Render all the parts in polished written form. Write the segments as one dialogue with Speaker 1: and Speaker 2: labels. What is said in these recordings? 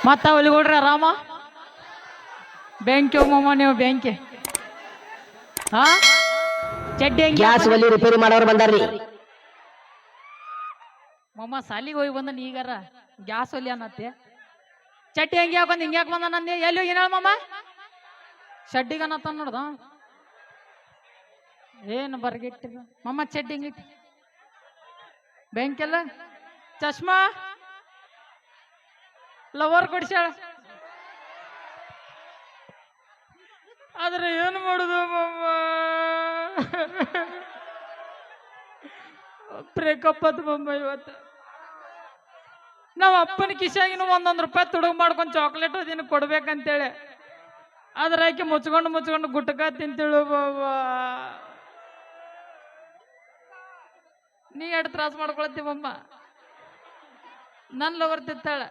Speaker 1: ಮತ್ತ ಒಲಿಗೊಡ್ರಿ ಆರಾಮ ಬೆಂಕಿ ಹೋಗಮ್ಮ ನೀವು ಬೆಂಕಿ ಹಾ ಚಡ್ಡಿ ಹೆಂಗೆ
Speaker 2: ಗ್ಯಾಸ್ ಒಲಿ ರಿಪೇರಿ ಮಾಡೋರು ಬಂದಾರ್ರಿ.
Speaker 1: ಮಮ್ಮ ಸಾಲಿಗೆ ಹೋಗಿ ಬಂದ ಈಗಾರ ಗ್ಯಾಸ್ ಒಲಿ ಅನ್ನತ್ತೆ ಚಡ್ಡಿ ಹೆಂಗೆ ಹಾಕೊಂಡ್ ಹಿಂಗ್ಯಾಕ್ ಬಂದ ನಂದಿ ಎಲ್ಲಿ ಹೋಗಿ ಹೇಳ ಮಮ್ಮ ಶಡ್ಡಿಗೆ ಅನ್ನತ್ತ ನೋಡ್ದ ಏನು ಬರ್ಗಿಟ್ಟಿದ ಮಮ್ಮ ಚಡ್ಡಿ ಹಿಂಗೈತಿ ಬೆಂಕಿಲ್ಲ ಚಶ್ಮಾ ಲವರ್ ಕೊಡ್ಸ್ಯಾಳ ಆದ್ರೆ ಏನು ಮಾಡುದು ಮಮ್ಮ ಬ್ರೇಕಪ್ ಅದ್ ಮಮ್ಮ ಇವತ್ತು ನಾವ್ ಅಪ್ಪನ ಕಿಶಾಗಿನ ಒಂದೊಂದು ರೂಪಾಯಿ ತುಡುಗ್ ಮಾಡ್ಕೊಂಡು ಚಾಕ್ಲೇಟ್ ಅದಿನ ಕೊಡ್ಬೇಕಂತೇಳಿ ಅದ್ರ ಆಕಿ ಮುಚ್ಕೊಂಡು ಗುಟ್ಕ ತಿಂತೇಳು ಬಾಬಾ ನೀ ಎರಡು ತ್ರಾಸ ಮಾಡ್ಕೊಳತ್ತೀವಮ್ಮ ನನ್ ಲವರ್ ತಿಂತಾಳ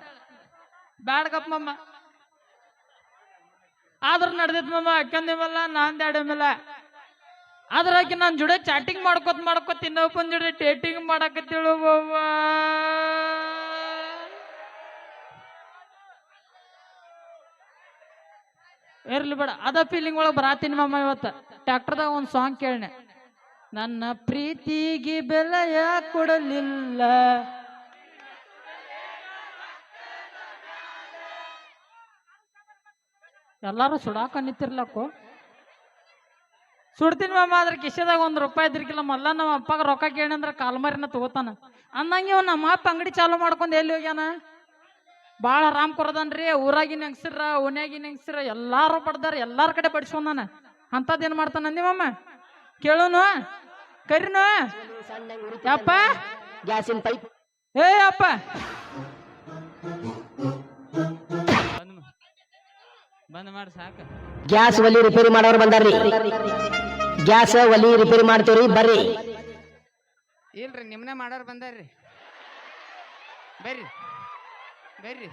Speaker 1: ಬ್ಯಾಡ್ಗಪ್ಪ ಮಮ್ಮ ಆದ್ರ ನಡ್ದಿತ್ ಮಮ್ಮ ಅಕ್ಕಂದಿವಲ್ಲ ನಾಂದ್ಯಾಡಮೇಲ ಆದ್ರ ಆಕಿ ನಾನು ಜುಡೆ ಚಾಟಿಂಗ್ ಮಾಡ್ಕೋತ ಇನ್ನೊಬ್ಬನ ಜುಡೆ ಡೇಟಿಂಗ್ ಮಾಡಾಕತ್ತೇಳು ಬಾಬ ಇರ್ಲಿ ಬೇಡ ಅದ ಫೀಲಿಂಗ್ ಒಳಗೆ ಬರಾತೀನಿ ಮಮ್ಮ ಇವತ್ತ ಟ್ಯಾಕ್ಟರ್ದಾಗ ಒಂದು ಸಾಂಗ್ ಕೇಳನೆ ನನ್ನ ಪ್ರೀತಿಗೆ ಬೆಲೆಯ ಕೊಡಲಿಲ್ಲ ಎಲ್ಲಾರು ಸುಡಾಕ ನಿಂತಿರ್ಲಕ್ಕು ಸುಡ್ತೀನಿ ಮಾಮ ಅದ್ರ ಕಿಶೆದಾಗ ಒಂದು ರೂಪಾಯಿ ಇದ್ರಿಕಿಲ್ಲ ಮಲ್ಲ ನಮ್ಮ ಅಪ್ಪಗ ರೊಕ್ಕ ಕೇಳಂದ್ರೆ ಕಾಲ್ಮರಿನ ತಗೋತಾನ ಅಂದಂಗೆ ಇವ್ ನಮ್ಮ ಅಪ್ಪ ಅಂಗಡಿ ಚಾಲು ಮಾಡ್ಕೊಂಡು ಎಲ್ಲಿ ಹೋಗ್ಯಾನ ಭಾಳ ಆರಾಮ್ ಕೊರದನ್ರಿ ಊರಾಗಿನ ಹೆಂಗಸ್ರ ಓನ್ಯಾಗಿನ ಹೆಂಗಸ್ರ ಎಲ್ಲಾರು ಬಡ್ದಾರ ಎಲ್ಲಾರ ಕಡೆ ಬಡಿಸ್ಕೊಂಡಾನ ಅಂತದೇನ್ ಮಾಡ್ತಾನ ಅಂದಿ ಮಮ್ಮ ಕೇಳುನು ಕರಿನು ಯಪ್ಪ
Speaker 2: ಗ್ಯಾಸಿನ ಪೈಪ್
Speaker 1: ಏ ಅಪ್ಪ ಬಂದ್ ಮಾಡಿ ಸಾಕ
Speaker 2: ಗ್ಯಾಸ್ ಒಲಿ ರಿಪೇರಿ ಮಾಡೋರು ಬಂದಾರ್ರಿ. ಗ್ಯಾಸ್ ಒಲಿ ರಿಪೇರಿ ಮಾಡ್ತೀವ್ರಿ ಬರ್ರಿ.
Speaker 3: ಇಲ್ರಿ ನಿಮ್ನೆ ಮಾಡೋರು ಬಂದಾರ್ರಿ ಬರ್ರಿ ಬರ್ರಿ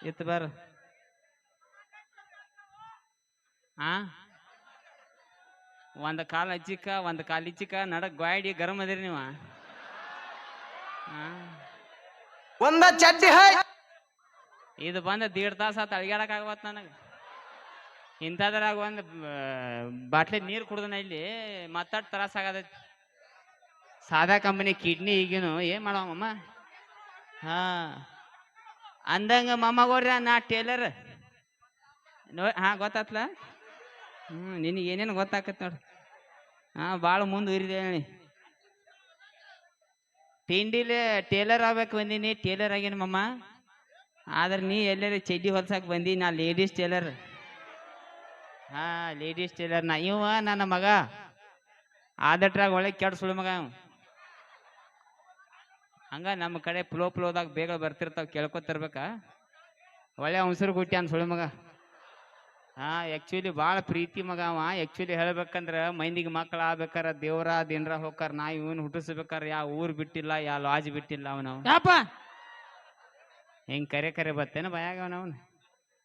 Speaker 3: ಇತ್ತು ಬಾರ ಒಂದು ಕಾಲು ಹಚ್ಚಿಕ ಒಂದು ಕಾಲು ಇಚ್ಚಿಕ ನಡಕ್ ಗಾಡಿ ಗರಂ ಅದಿರಿ ನೀವು
Speaker 2: ಒಂದ ಚಡ್ಡಿ
Speaker 3: ಇದು ಬಂದ 1.5 ತಾಸು ಆತ ಅಳಿಗಾಡಕ್ ಆಗವತ್ ನನಗೆ ಇಂಥದ್ರಾಗ ಒಂದು ಬಾಟ್ಲಿ ನೀರು ಕುಡ್ದನ ಇಲ್ಲಿ ಮತ್ತಟ್ ತ್ರಾಸ ಆಗದೈತಿ ಸಾದಾ ಕಂಪನಿ ಕಿಡ್ನಿ ಈಗಿನು ಏನ್ ಮಾಡವಮ್ಮ ಹಾ ಅಂದಂಗ ಮಮ್ಮಗೋರ್ರ ನಾ ಟೇಲರ್ ಹಾ ಗೊತ್ತಾತ್ಲ ನಿನಗೆ ಏನೇನು ಗೊತ್ತಾಕತ್ ನೋಡ್ರಿ ಹಾ ಭಾಳ ಮುಂದೆ ಉರಿದೆ ಹೇಳಿ ತಿಂಡಿಲೆ ಟೇಲರ್ ಆಗ್ಬೇಕು ಬಂದೀನಿ ಟೇಲರ್ ಆಗೇನಿ ಮಮ್ಮ ಆದ್ರೆ ನೀ ಎಲ್ಲರ ಚಡ್ಡಿ ಹೊಲ್ಸಕ್ ಬಂದಿ ನಾ ಲೇಡೀಸ್ ಟೇಲರ್ ಹಾ ಲೇಡೀಸ್ ಟೇಲರ್ ನಾ ಇವ ನನ್ನ ಮಗ ಆದಟ್ರಾಗ ಒಳಗೆ ಕೆಟ್ಟ ಸುಳು ಮಗ ಇವ ಹಂಗ ನಮ್ಮ ಕಡೆ ಫ್ಲೋದಾಗ ಬೇಗ ಬರ್ತಿರ್ತಾವ ಕೇಳ್ಕೊತಿರ್ಬೇಕ ಒಳ್ಳೆ ಹುಣಸರು ಗುಟ್ಟಿ ಅಂತ ಸುಳು ಮಗ ಹಾ ಆಕ್ಚುಲಿ ಭಾಳ ಪ್ರೀತಿ ಮಗ ಅವ ಆಕ್ಚುಲಿ ಹೇಳ್ಬೇಕಂದ್ರ ಮಂದಿಗೆ ಮಕ್ಕಳು ಆಗ್ಬೇಕಾರ ದೇವ್ರ ದಿನರ ಹೋಗಾರ ನಾ ಇವನ್ ಹುಟ್ಟಿಸ್ಬೇಕಾರ ಯಾವ ಊರ್ ಬಿಟ್ಟಿಲ್ಲ ಯಾವ ಲಾಜ್ ಬಿಟ್ಟಿಲ್ಲ ಅವನವ್
Speaker 1: ಯಾಪ
Speaker 3: ಹೆಂಗ್ ಕರೆ ಬರ್ತೇನ ಭಯಾಗ ಅವನವನ್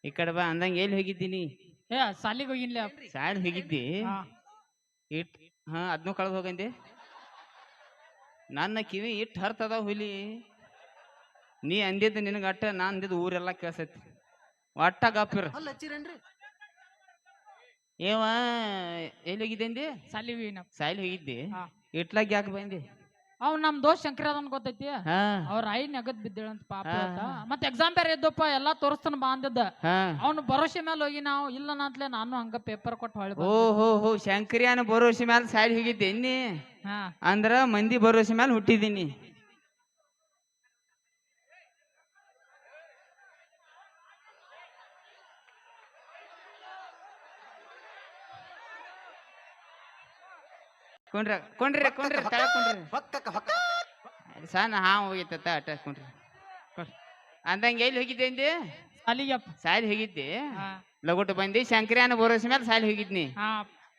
Speaker 3: ಈ ಕಡೆ ಬಾ ಅಂದಂಗ ಎಲ್ಲಿ ಹೋಗಿದ್ದೀನಿ
Speaker 1: ಏ ಸಾಲಿಗೆ ಹೋಗಿನ್ಲಿ ಅಪ್ಪ
Speaker 3: ಸಾಡ್ ಹೋಗಿದ್ದಿ ಇಟ್ ಹಾ ಅದ್ನು ಕಳೆದು ಹೋಗಂದೆ ನನ್ನ ಕಿವಿ ಇಟ್ಟು ಹರ್ತದ ಹುಲಿ ನೀ ಅಂದಿದ್ದು ನಿನಗ ಅಟ್ಟ ನಾ ಅಂದಿದ್ದು ಊರೆಲ್ಲ ಕೇಳ್ಸೈತಿ ಒಟ್ಟ ಗಪ್ಪಿರ ಏವ ಎಲ್ಲಿ ಹೋಗಿದ್ದೆ
Speaker 1: ಸಾಲಿಗೆ
Speaker 3: ಸಾಯಿಲ್ ಹೋಗಿದ್ದಿ ಇಟ್ಲಾಗ ಯಾಕೆ ಬಂದಿ
Speaker 1: ಅವ್ ನಮ್ ದೋಸ್ತ್ ಶಂಕರ ಅದನ್ ಗೊತ್ತೈತಿ
Speaker 3: ಹಾ
Speaker 1: ಅವ್ರ ಐ ನಗದ್ ಬಿದ್ದೇಳಂತ ಪಾಪ ಮತ್ತೆ ಎಕ್ಸಾಮ್ ಬೇರೆ ಇದ್ದಪ್ಪ ಎಲ್ಲಾ ತೋರಿಸ್ತಾನ ಬಾ ಅಂದಿದ್ದ
Speaker 3: ಹಾ
Speaker 1: ಅವ್ನು ಭರೋಸೆ ಮೇಲೆ ಹೋಗಿ ನಾವು ಇಲ್ಲ ನಾತ್ಲೆ ನಾನು ಹಂಗ ಪೇಪರ್ ಕೊಟ್ಟು ಹೊಳಿ
Speaker 3: ಓಹೋ ಶಂಕರಿಯನ ಭರೋಸೆ ಮ್ಯಾಲ ಸಾಯಿಲ್ ಹೋಗಿದ್ದೆ ನೀ
Speaker 1: ಹಾ
Speaker 3: ಅಂದ್ರ ಮಂದಿ ಭರೋಸೆ ಮ್ಯಾಲ ಹುಟ್ಟಿದ್ದೀನಿ ಕೊಂಡ್ರಿ ತಳ ಕೊಂಡ್ರಿ ಸಣ್ಣ ಹಾ ಹೋಗಿತ್ತ ಅಟ್ಟ ಕೊಂಡ್ರಿ ಅಂದಂಗ ಎಲ್ಲಿ ಹೋಗಿದ್ದೆ ಅಂದಿ
Speaker 1: ಸಾಲಿಗೆಪ್ಪ
Speaker 3: ಸಾಯಿಲ್ ಹೋಗಿದ್ದೆ ಲಗೋಟ ಬಂದಿ ಶಂಕರಿಯನ ಭರೋಸೆ ಮೇಲೆ ಸಾಯಿಲ್ ಹೋಗಿದ್ನಿ
Speaker 1: ಹಾ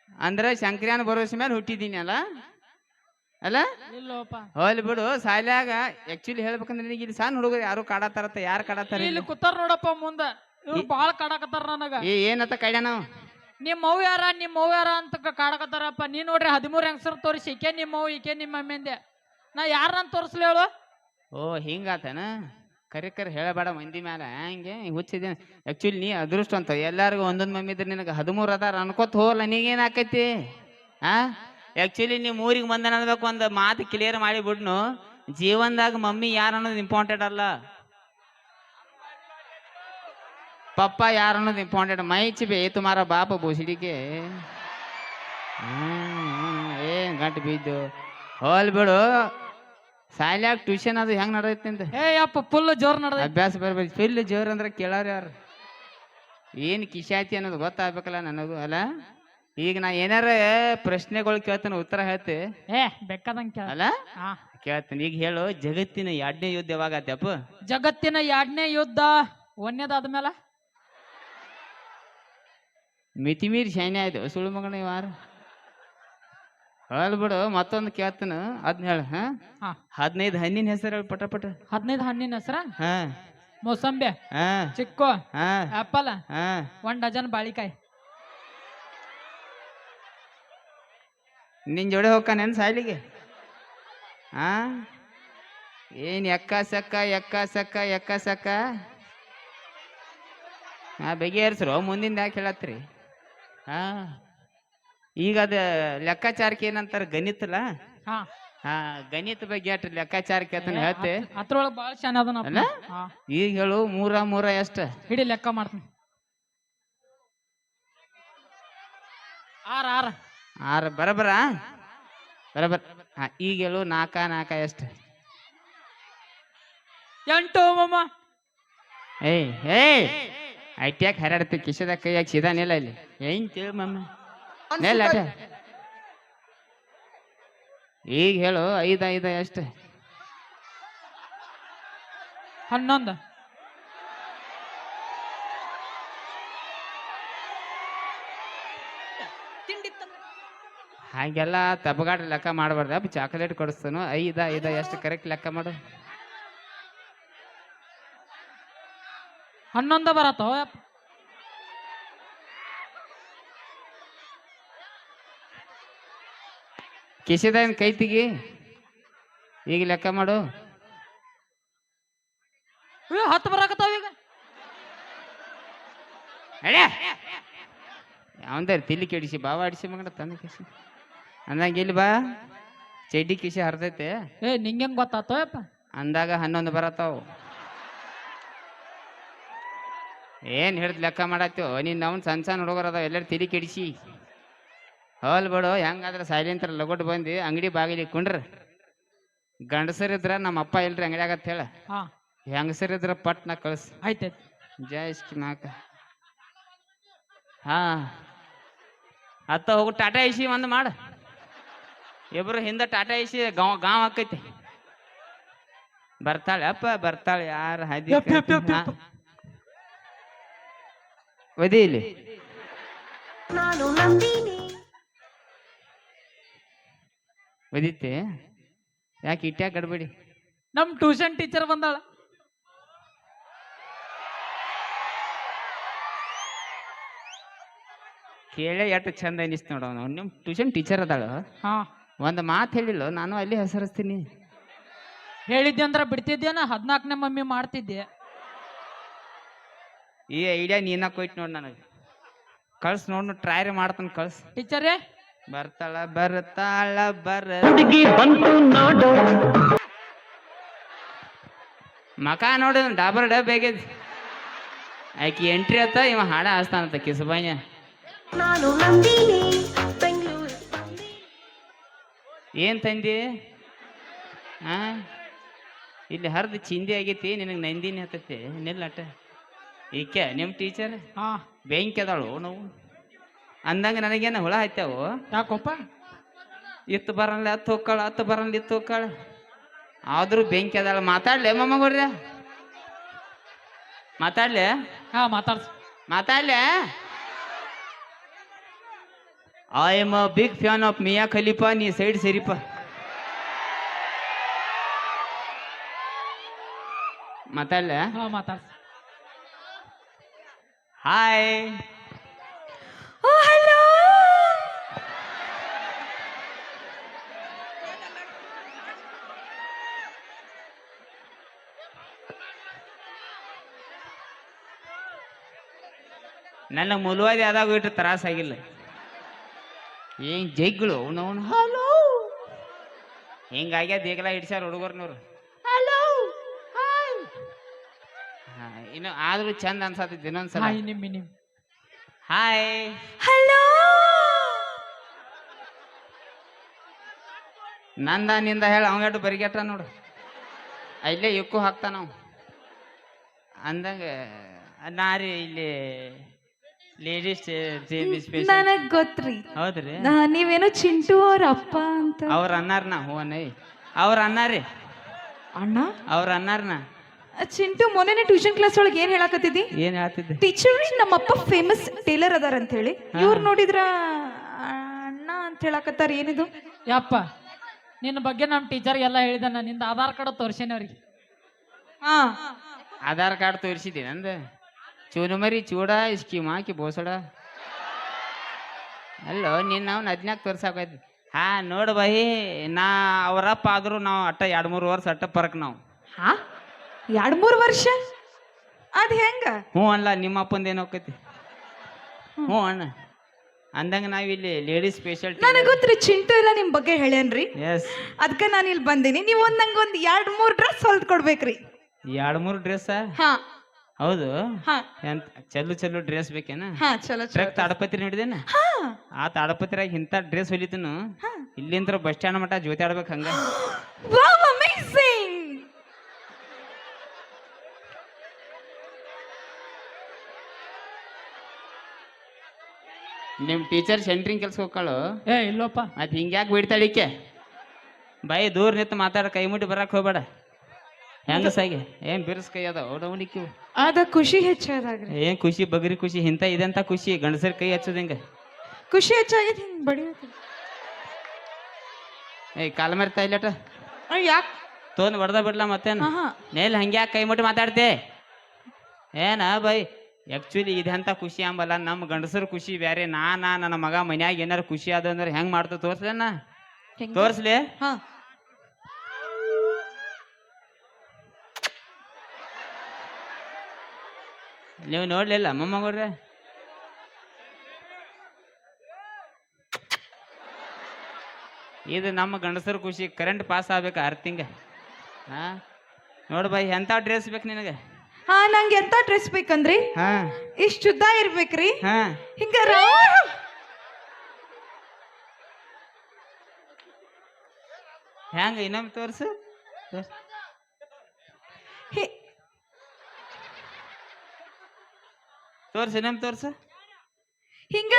Speaker 3: ಅಂದ್ರ ಶಂಕರಿಯನ ಭರೋಸೆ ಮೇಲೆ ಹುಟ್ಟಿದ್ದೀನಿ ಅಲ್ಲ ಅಲ್ಲ
Speaker 1: ಇಲ್ಲೋಪ
Speaker 3: ಹೋಗ್ಲಿ ಬಿಡು ಸಾಲ್ಯಾಗ ಆಕ್ಚುಲಿ ಹೇಳ್ಬೇಕಂದ್ರೆ ನಿನಗೆ ಇಲ್ಲಿ ಸಣ್ಣ ಹುಡುಗರು ಯಾರು ಕಾಡತಾರತ್ತ ಯಾರು ಕಾಡತಾರ
Speaker 1: ಇಲ್ಲಿ ಕೂತಾರ ನೋಡಪ್ಪ ಮುಂದ ಇವ್ರು ಬಾಳ ಕಾಡಕತ್ತಾರ ನನಗ
Speaker 3: ಏನತ್ತ ಕಡ್ಯ ನಾವು
Speaker 1: ನಿಮ್ಮ ಅವ್ವ ಯಾರ ಅಂತ ಕಾಡಕತ್ತಾರಪ್ಪ. ನೀ ನೋಡ್ರಿ 13 ಹೆಂಗಸರು ತೋರಿಸಿ ಈಕೆ ನಿಮ್ಮ ಅವ್ವ ಈಕೆ ನಿಮ್ಮ ಅಮ್ಮಿಂದೆ. ನಾ ಯಾರನ್ನ ತೋರಿಸ್ಲಿ ಹೇಳು?
Speaker 3: ಓ ಹಿಂಗಾತನ. ಕರೆ ಹೇಳಬೇಡ ಮಂದಿ ಮ್ಯಾಲ ಹಂಗೆ ಹುಚ್ಚಿದ್ದೇನೆ. ಆಕ್ಚುಲಿ ನೀ ಅದೃಷ್ಟ ಅಂತ ಎಲ್ಲಾರಿಗೂ ಒಂದೊಂದು ಮಮ್ಮಿ ಇದ್ರೆ ನಿನಗೆ 13 ಅದಾರ ಅನ್ಕೋತ ಹೋಗಲ್ಲ. ನೀಗೇನು ಆಕೈತಿ ಆ ಆಕ್ಚುಲಿ ನೀವು ಊರಿಗೆ ಬಂದ ಅನ್ಬೇಕು. ಒಂದು ಮಾತು ಕ್ಲಿಯರ್ ಮಾಡಿ ಬಿಡ್ನು, ಜೀವನದಾಗ ಮಮ್ಮಿ ಯಾರು ಅನ್ನೋದು ಇಂಪಾರ್ಟೆಂಟ್ ಅಲ್ಲ, ಪಪ್ಪ ಯಾರು ಅನ್ನೋದು ಇಂಪಾರ್ಟೆಂಟ್. ಮೈಚ್ ಬೇ ತುಮಾರ ಬಾಪ ಬೋಸಿಡಿಕೆ ಏನ್ ಗಂಟು ಬಿದ್ದು ಹೋಲ್ ಬಿಡು. ಸಾಲ್ಯಾಗ ಟ್ಯೂಷನ್ ಅದು ಹೆಂಗ್ ನಡೆದೈತಿ ಅಂತ
Speaker 1: ಏ ಯಪ್ಪ ಫುಲ್ ಜೋರ್ ನಡ್ದ.
Speaker 3: ಅಭ್ಯಾಸ ಬರ್ಬೇಕು. ಫುಲ್ ಜೋರ್ ಅಂದ್ರೆ ಕೇಳಾರ ಯಾರು? ಏನ್ ಕಿಶಾತಿ ಅನ್ನೋದು ಗೊತ್ತಾಗ್ಬೇಕಲ್ಲ ನನಗೂ ಅಲ್ಲ. ಈಗ ನಾ ಏನಾರ ಪ್ರಶ್ನೆಗಳು ಕೇಳ್ತಾನೆ ಉತ್ತರ ಹೇಳ್ತಿ
Speaker 1: ಏ ಬೇಕಾದಂಗ ಕೇಳ
Speaker 3: ಅಲ್ಲ? ಕೇಳ್ತೀನಿ. ಈಗ ಹೇಳು, ಜಗತ್ತಿನ 2ನೇ ಯುದ್ಧ ಯಾವಾಗ ಆತ್ಯಪ್ಪ?
Speaker 1: ಜಗತ್ತಿನ 2ನೇ ಯುದ್ಧ ಒಂದೇದಾದ್ಮೇಲೆ
Speaker 3: ಮಿತಿಮೀರಿ ಶೈನ್ಯ ಆಯ್ತು ಸುಳ್ಳು ಮಗನ ವಾರ. ಹೇಳ ಬಿಡು. ಮತ್ತೊಂದು ಕೇಳ್ತಾನ ಅದ್ನ ಹೇಳ. 15 ಹಣ್ಣಿನ ಹೆಸರು ಹೇಳಿ ಪಟ ಪಟ.
Speaker 1: 15 ಹಣ್ಣಿನ ಹೆಸರ?
Speaker 3: ಹಾ
Speaker 1: ಮೋಸಂಬಿ,
Speaker 3: ಹಾ
Speaker 1: ಚಿಕ್ಕು,
Speaker 3: ಹಾ
Speaker 1: ಆಪಲ್,
Speaker 3: ಹಾ
Speaker 1: 1 ಡಜನ್ ಬಾಳಿಕಾಯಿ.
Speaker 3: ನಿನ್ ಜೋಡಿ ಹೋಗ್ಕಾನೇನ್ ಸಾಯ್ಲಿಗೆ? ಹಾ ಏನ್ ಎಕ್ಕ ಸಕ್ಕ ಬಗೆಹರಿಸ್ರು ಮುಂದಿಂದ ಯಾಕೆ ಹೇಳತ್ರಿ? ಹಾ ಈಗ ಅದ ಲೆಕ್ಕಾಚಾರಕ್ಕೆ ಏನಂತಾರ ಗಣಿತಲ್ಲ.
Speaker 1: ಹಾ
Speaker 3: ಹಾ ಗಣಿತ ಬಗ್ಗೆ ಅಟ್ ಲೆಕ್ಕಾಚಾರಕ್ಕೆ ಅಂತ ಹೇಳ್ತೆ.
Speaker 1: ಅದ್ರೊಳಗ ಬಾಳ ಶಾನೆ ಅದನ
Speaker 3: ಅಲ್ಲ? ಈಗ ಹೇಳು, 3 ಎಷ್ಟ?
Speaker 1: ಹಿಡಿ ಲೆಕ್ಕ ಮಾಡ್ತೀನಿ. 6
Speaker 3: ಬರಬರ. ಈಗ ಹೇಳು, 4 ಎಷ್ಟ?
Speaker 1: 8 ಮಮ್ಮ.
Speaker 3: ಏಯ್ ಐಟ್ಯಾಕ್ ಹರಾಡ್ತಿ ಕಿಶದಾಗ ಕೈಯಾಗ ಸಿದಾನಿಲ್ಲ ಇಲ್ಲಿ. ಏನ್ ತಿಳಿ ಮಮ್ಮ ನೆಲ್ಲ. ಈಗ ಹೇಳು, 5 ಎಷ್ಟ?
Speaker 1: 11.
Speaker 3: ಹಾಗೆಲ್ಲ ತಬಗಾಡ್ರಿ ಲೆಕ್ಕ ಮಾಡಬಾರ್ದು. ಅಪ್ಪ ಚಾಕ್ಲೇಟ್ ಕೊಡಿಸ್ತಾನು. 5 ಎಷ್ಟು ಕರೆಕ್ಟ್ ಲೆಕ್ಕ ಮಾಡು.
Speaker 1: 11 ಬರತ್ತೋ.
Speaker 3: ಕಿಶೆದಾಗ ಕೈ ತೆಗಿ. ಈಗ ಲೆಕ್ಕ ಮಾಡು.
Speaker 1: 10 ಬರಾಕತ್ತಾವ ಈಗ.
Speaker 3: ಯಾವಂದ ತಿಲ್ಲಿ ಕೆಡಿಸಿ ಬಾವ ಆಡಿಸಿ ಮಗನ ತಂದ ಕಿಸಿ ಅಂದಂಗ ಇಲ್ಲಿ ಬಾ. ಚಡ್ಡಿ ಕಿಸಿ ಹರಿದೈತೆ.
Speaker 1: ನಿಂಗೆ ಹೆಂಗ್ ಗೊತ್ತಾತೋ ಯಪ್ಪ?
Speaker 3: ಅಂದಾಗ 11 ಬರತ್ತಾವ. ಏನ್ ಹಿಡ್ದು ಲೆಕ್ಕ ಮಾಡತ್ತೇವ ನೀನ್? ಅವ್ನು ಸಣ್ಣ ಹುಡುಗರ ಅದಾವ ಎಲ್ಲರೂ ತಿಳಿ ಕೆಡಿಸಿ ಹೋಲ್ ಬಿಡು. ಹೆಂಗಾದ್ರೆ ಸೈಲೆಂತ್ರ ಲಗೋಟ್ ಬಂದು ಅಂಗಡಿ ಬಾಗಿಲಿ ಕುಂಡ್ರ. ಗಂಡಸರಿದ್ರ ನಮ್ಮ ಅಪ್ಪ ಇಲ್ರಿ ಅಂಗಡಿಯಾಗತ್ತ ಹೇಳ. ಹೆಂಗಸರಿದ್ರ ಪಟ್ನ ಕಳ್ಸ.
Speaker 1: ಆಯ್ತಾಯ್ತು.
Speaker 3: ಜಯ ನಾಕ. ಹಾ ಅತ್ತ ಹೋಗು. ಟಾಟಾ ಐಸಿ ಒಂದು ಮಾಡ. ಇಬ್ರು ಹಿಂದ ಟಾಟಾ ಐಸಿ ಗಾಂವ್ ಆಕೈತಿ. ಬರ್ತಾಳೆ ಅಪ್ಪ ಬರ್ತಾಳೆ. ಯಾರ ಹಾದಿ ಒದಿ ಇಲ್ಲಿ. ಒದಿತೆ ಯಾಕೆ ಇಟ್ಯಾಕ ಗಡ್ಬೇಡಿ?
Speaker 1: ನಮ್ ಟ್ಯೂಷನ್ ಟೀಚರ್ ಬಂದಾಳ.
Speaker 3: ಕೇಳೆ ಎಷ್ಟು ಚಂದ ಅನಿಸ್ತು ನೋಡ. ನಿಮ್ ಟ್ಯೂಷನ್ ಟೀಚರ್ ಅದಾಳ. ಒಂದು ಮಾತು ಹೇಳಿಲ್ಲ, ನಾನು ಅಲ್ಲಿ ಹೆಸರಿಸ್ತೀನಿ.
Speaker 1: ಹೇಳಿದ್ದೆ ಅಂದ್ರ ಬಿಡ್ತಿದ್ದೇನ? 14ನೇ ಮಮ್ಮಿ ಮಾಡ್ತಿದ್ದೆ.
Speaker 3: ಈ ಐಡಿಯಾ ನೀನ ಕೊಯ್ತು ನೋಡ್ ನನಗೆ. ಕಳ್ಸ್ ನೋಡ್, ಟ್ರೈ ಮಾಡ್ತಾನ. ಕಳ್ಸ್
Speaker 1: ಟೀಚರೇ.
Speaker 3: ಬರ್ತಾಳ ಮಕ ನೋಡಿ ಡಾಬರ್ ಡಬ್ ಹೇಗಿದೆ. ಆಕಿ ಎಂಟ್ರಿ ಆತ, ಇವ ಹಾಡ ಹಾಸ್ತಾನಂತ ಕಿಸಬಾಯ. ಏನ್ ತಂದಿ? ಹಾ ಇಲ್ಲಿ ಹರಿದು ಚಿಂದಿ ಆಗೈತಿ, ನಿನಗೆ ನಂದಿನಿ ಹತ್ತೈತಿ. ನಿಲ್ಲಟ ಈಕೆ ನಿಮ್ ಟೀಚರ್ ಬೆಂಕಿ ಅದಾಳು ನಾವು ಅಂದಂಗ ನನಗೇನ ಹುಳ ಹತ್ಯಾವು.
Speaker 1: ಯಾಕೊಪ್ಪ?
Speaker 3: ಇತ್ತು ಬರಲ್ಲ ಹತ್ತು ಹೋಗ್ಕಾಳ, ಹತ್ತು ಬರಲ್ಲ ಇತ್ತು ಹೋಗ್ಕಾಳ. ಆದ್ರೂ ಬೆಂಕಿ ಅದಾಳ. ಮಾತಾಡ್ಲೆ ಮೊಮ್ಮಗಳ್ರಿ? ಮಾತಾಡ್ಲೆ? ಮಾತಾಡ್ಲೆ? I am a big fan of Mia Khalifa. ನೀ ಸೈಡ್ ಸೇರಿಪ. ಮಾತಾಡ್ಲೆ?
Speaker 1: ಮಾತಾಡ್ಸ.
Speaker 3: ಹಾಯ್.
Speaker 4: Oh, hello.
Speaker 3: ನನ್ನ ಮುಲುವಾದಿ ಆದಾಗ ಇಟ್ಟು ತ್ರಾಸಾಗಿಲ್ಲ. ಏನ್ ಜಗ್ಗಳು ಅವನವನು ಹಲೋ ಹಿಂಗಾಗ್ಯ ದೇಗಲ ಹಿಡ್ಸ್ಯಾರ ಹುಡುಗರ್ನವ್ರು. ಹಲೋ ಇನ್ನು ಆದ್ರೂ ಚಂದ ಅನ್ಸತೈತಿ ಇನ್ನೊಂದ್ಸಲ.
Speaker 1: ಹಾಯ್ ನಿಮ್
Speaker 3: ಹಾಯ್
Speaker 4: ಹಲೋ
Speaker 3: ನಂದ ನಿಂದ ಹೇಳ ಅವಂಗಟ್ಟು ಬರಿಗೆಟ್ಟ ನೋಡು. ಇಲ್ಲೇ ಇಕ್ಕು ಹಾಕ್ತಾನ ನಾವು ಅಂದಂಗ. ನಾರಿ ಇಲ್ಲಿ ಲೇಡೀಸ್
Speaker 4: ನನಗ್ ಗೊತ್ತ್ರಿ.
Speaker 3: ಹೌದ್ರಿ,
Speaker 4: ನೀವೇನೋ ಚಿಂಟು ಅವ್ರ ಅಪ್ಪ ಅಂತ.
Speaker 3: ಅವ್ರ ಅನ್ನಾರ್ನ ಹೂವನೈ ಅವ್ರ ಅನ್ನಾರಿ
Speaker 4: ಅಣ್ಣ
Speaker 3: ಅವ್ರ ಅನ್ನಾರ್ನ.
Speaker 4: ಚಿಂಟು ಮೊನ್ನೆ ಟ್ಯೂಷನ್ ಕ್ಲಾಸ್ ಒಳಗೆ ಏನ್ ಹೇಳಕತ್ತಿದ್ದಿ?
Speaker 3: ಏನ್ ಹೇಳ್ತಿದ್ದೆ?
Speaker 4: ಟೀಚರ್ ನಮ್ಮಪ್ಪ ಫೇಮಸ್ ಟೇಲರ್ ಅದಾರ ಅಂತ ಹೇಳಿ ಇವ್ರು ನೋಡಿದ್ರ ಅಣ್ಣ ಅಂತ ಹೇಳಕತ್ತಾರ. ಏನಿದು?
Speaker 1: ಯಪ್ಪ ನಿನ್ನ ಬಗ್ಗೆ ನಮ್ಮ ಟೀಚರ್ ಎಲ್ಲ ಹೇಳಿದ. ನಿಂದ ಆಧಾರ್ ಕಾರ್ಡ್ ತೋರ್ಸೇನಿ ಅವ್ರಿಗೆ.
Speaker 4: ಹಾ
Speaker 3: ಆಧಾರ್ ಕಾರ್ಡ್ ತೋರಿಸಿದ್ದೀನಿ ಅಂದ. ಚೂನುಮರಿ ಚೂಡ ಸ್ಕೀಮ್ ಹಾಕಿ ಬೋಸಡ ಅಲ್ಲೋ ನಿನ್ನ ಅವ್ನು 14 ತೋರ್ಸಾಕೈತಿ. ಹಾ ನೋಡು ಬಹಿ ನಾ ಅವರಪ್ಪ ಆದ್ರೂ ನಾವು ಅಟ್ಟ 2-3 ವರ್ಷ ಅಟ್ಟ ಪರಕ್ ನಾವು.
Speaker 4: ಹಾ 2-3 ವರ್ಷ ಅದ್ ಹೆಂಗ?
Speaker 3: ಹ್ಞೂ ಅಲ್ಲ ನಿಮ್ಮ ಅಪ್ಪಂದ ಏನು ಹೋಕೈತಿ? ಹ್ಞೂ ಅಣ್ಣ ಅಂದಂಗ ನಾವಿಲ್ಲಿ ಲೇಡೀಸ್ ಸ್ಪೆಷಲ್.
Speaker 4: ನನಗ್ ಗೊತ್ತ್ರಿ ಚಿಂಟು ಎಲ್ಲ ನಿಮ್ ಬಗ್ಗೆ ಹೇಳ್ಯಾನ್ರಿ.
Speaker 3: ಎಸ್
Speaker 4: ಅದ್ಕ ನಾನು ಇಲ್ಲಿ ಬಂದೀನಿ. ನೀವ್ ನಂಗೊಂದ್ 2-3 ಡ್ರೆಸ್ ಹೊಲ್ದ್ ಕೊಡ್ಬೇಕ್ರಿ.
Speaker 3: 2-3 ಡ್ರೆಸ್?
Speaker 4: ಹಾ
Speaker 3: ಹೌದು.
Speaker 4: ಹಾ
Speaker 3: ಎಂತ ಚಲೋ ಡ್ರೆಸ್ ಬೇಕೇನ?
Speaker 4: ಹಾ ಚಲೋ
Speaker 3: ಟ್ರಕ್ ತಾಡಪತ್ರಿ ನೋಡಿದೇನ?
Speaker 4: ಹಾ
Speaker 3: ಆ ತಾಡಪತ್ರಿಯಾಗ ಇಂಥ ಡ್ರೆಸ್ ಹೊಲಿತನು ಇಲ್ಲಿಂದ್ರ ಬಸ್ ಸ್ಟ್ಯಾಂಡ್ ಮಟ್ಟ ಜೊತೆ ಆಡ್ಬೇಕು ಹಂಗ.
Speaker 4: Wow amazing.
Speaker 3: ನಿಮ್ ಟೀಚರ್ ಸೆಂಟ್ರಿಂಗ್ ಕೆಲ್ಸ ಹೋಗ್ಕಳು.
Speaker 1: ಏ ಇಲ್ಲೋಪ್ಪ.
Speaker 3: ಮತ್ತೆ ಹಿಂಗ್ಯಾಕೆ ಬಿಡ್ತಾಳಿಕೆ? ಬಾಯಿ ದೂರ ನಿಂತು ಮಾತಾಡ, ಕೈ ಮುಟ್ಟಿ ಬರಕ್ ಹೋಗ್ಬೇಡ. ಹೆಂಗಸಾಗಿ ಏನ್ ಬಿರ್ಸ್ ಕೈ ಅದ ಓಡವಣಿಕೆ.
Speaker 4: ಅದ ಖುಷಿ ಹೆಚ್ಚಾದಾಗ್ರಿ.
Speaker 3: ಏನ್ ಖುಷಿ ಬಗ್ರಿ ಖುಷಿ ಇಂತ ಇದಂತ ಖುಷಿ ಗಂಡಸರ್ ಕೈ ಹಚ್ಚೋದ್ ಹಿಂಗ.
Speaker 4: ಖುಷಿ ಹೆಚ್ಚಾಗಿದ್ ಹಿಂಗ್ ಬಡಿಯೋದು.
Speaker 3: ಏಯ್ ಕಾಲ ಮರ್ತಾ ಇಲ್ಲಟ
Speaker 4: ಯಾಕ್
Speaker 3: ತೊಂದ್ ಬಡ್ದ ಬಿಡ್ಲ ಮತ್ತೇನ
Speaker 4: ಹಾ
Speaker 3: ನೇಲ್ ಹಂಗ್ಯಾಕ ಕೈ ಮುಟ್ಟಿ ಮಾತಾಡ್ತೆ ಏನ ಬೈ? ಆಕ್ಚುಲಿ ಇದಂತ ಖುಷಿ ಅಂಬಲ್ಲ, ನಮ್ಮ ಗಂಡಸರ ಖುಷಿ ಬ್ಯಾರೆ. ನನ್ನ ಮಗ ಮನ್ಯಾಗ ಏನಾರ ಖುಷಿ ಅದ ಅಂದ್ರೆ ಹೆಂಗ್ ಮಾಡ್ತ ತೋರ್ಸ್ಲೇನ? ತೋರ್ಸ್ಲಿ.
Speaker 4: ಹಾ
Speaker 3: ನೀವು ನೋಡ್ಲಿಲ್ಲ ಮೊಮ್ಮಗಳ್ರೆ? ಇದು ನಮ್ಮ ಗಂಡಸರ ಖುಷಿ. ಕರೆಂಟ್ ಪಾಸ್ ಆಗ್ಬೇಕು 6 ತಿಂಗ. ಹಾ ನೋಡ್ ಬೈ ಎಂತ ಡ್ರೆಸ್ ಬೇಕು ನಿನಗೆ?
Speaker 4: ಹಾ ನಂಗೆ ಎಂತ ಡ್ರೆಸ್ ಬೇಕಂದ್ರಿ?
Speaker 3: ಹಾ
Speaker 4: ಇಷ್ಟ ಉದ್ದ ಇರ್ಬೇಕ್ರಿ.
Speaker 3: ಹಾ
Speaker 4: ಹಿಂಗ
Speaker 3: ಹೆಂಗ ಇನ್ನೊಮ್ಮೆ ತೋರ್ಸು. ತೋರ್ಸು ಇನ್ನೊಮ್ಮೆ ತೋರ್ಸು.
Speaker 4: ಹಿಂಗ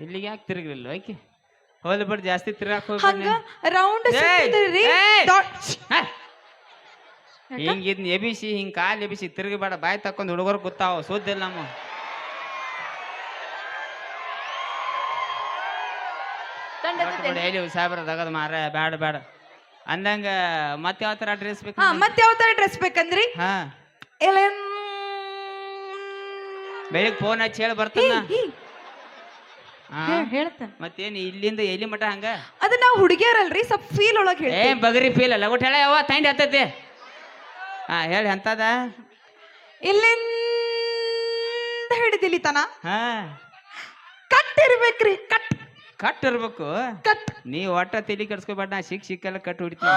Speaker 3: ಇಲ್ಲಿಗೆ ಯಾಕೆ ತಿರುಗಿಲ್ಲ ಆಯ್ಕೆ? ಹೋಲ್ ಬಿಡ್ ಜಾಸ್ತಿ ತಿರ್ಗಾಕ್
Speaker 4: ಹಂಗ
Speaker 3: ಹೋಗ್ಬೇಡ.
Speaker 4: ರೌಂಡ್
Speaker 3: ಹಿಂಗಿದ್ ಎಬಿಸಿ ಹಿಂಗ್ ಕಾಲ್ ಎಬಿಸಿ ತಿರುಗಿಬೇಡ. ಬಾಯಿ ತಕೊಂಡ್ ಹುಡುಗರು ಗೊತ್ತಾವ ಸೋದಿಲ್ಲ ನಮ್ಮ. ಎಲ್ಲಿ ಸಾಬ್ರ ತಗದ್ ಮಾರ ಬ್ಯಾಡ ಬ್ಯಾಡ ಅಂದಂಗ. ಮತ್ತೆ ಯಾವ ತರ ಡ್ರೆಸ್ ಬೇಕು?
Speaker 4: ಹಾ ಮತ್ತೆ ಯಾವ ತರ ಡ್ರೆಸ್ ಬೇಕಂದ್ರಿ?
Speaker 3: ಹಾ ಬೆಳಿಗ್ಗೆ ಫೋನ್ ಹಚ್ಚಿ ಹೇಳಿ ಬರ್ತಾನ.
Speaker 4: ಹೇಳ್ತಾನ.
Speaker 3: ಮತ್ತೇನ್ ಇಲ್ಲಿಂದ ಎಲ್ಲಿ ಮಠ ಹಂಗ?
Speaker 4: ಅದ ನಾವ್ ಹುಡುಗಿಯರಲ್ರಿ, ಸ್ವಲ್ಪ ಫೀಲ್ ಒಳಗ್ ಹೇಳಿ.
Speaker 3: ಏ ಬಗರಿ ಫೀಲ್ ಅಲ್ಲ ಒಟ್ಟು ಹೇಳ ಯಾವ ತಂಡಿ ಹತ್ತೈತಿ. ಹಾ ಹೇಳಿ ಅಂತದ.
Speaker 4: ಇಲ್ಲಿಂದ ಹಿಡಿದಿಲ್ಲಿ ತನ
Speaker 3: ಹಾ
Speaker 4: ಕಟ್ ಇರ್ಬೇಕ್ರಿ. ಕಟ್
Speaker 3: ಕಟ್ ಇರ್ಬೇಕು.
Speaker 4: ಕಟ್
Speaker 3: ನೀ ಒಟ್ಟ ತಲಿ ಕೆಡ್ಸ್ಕೊಬೇಡ. ನಾ ಸಿಕ್ಕೆಲ್ಲ ಕಟ್ ಹೊಡಿತೀನಿ.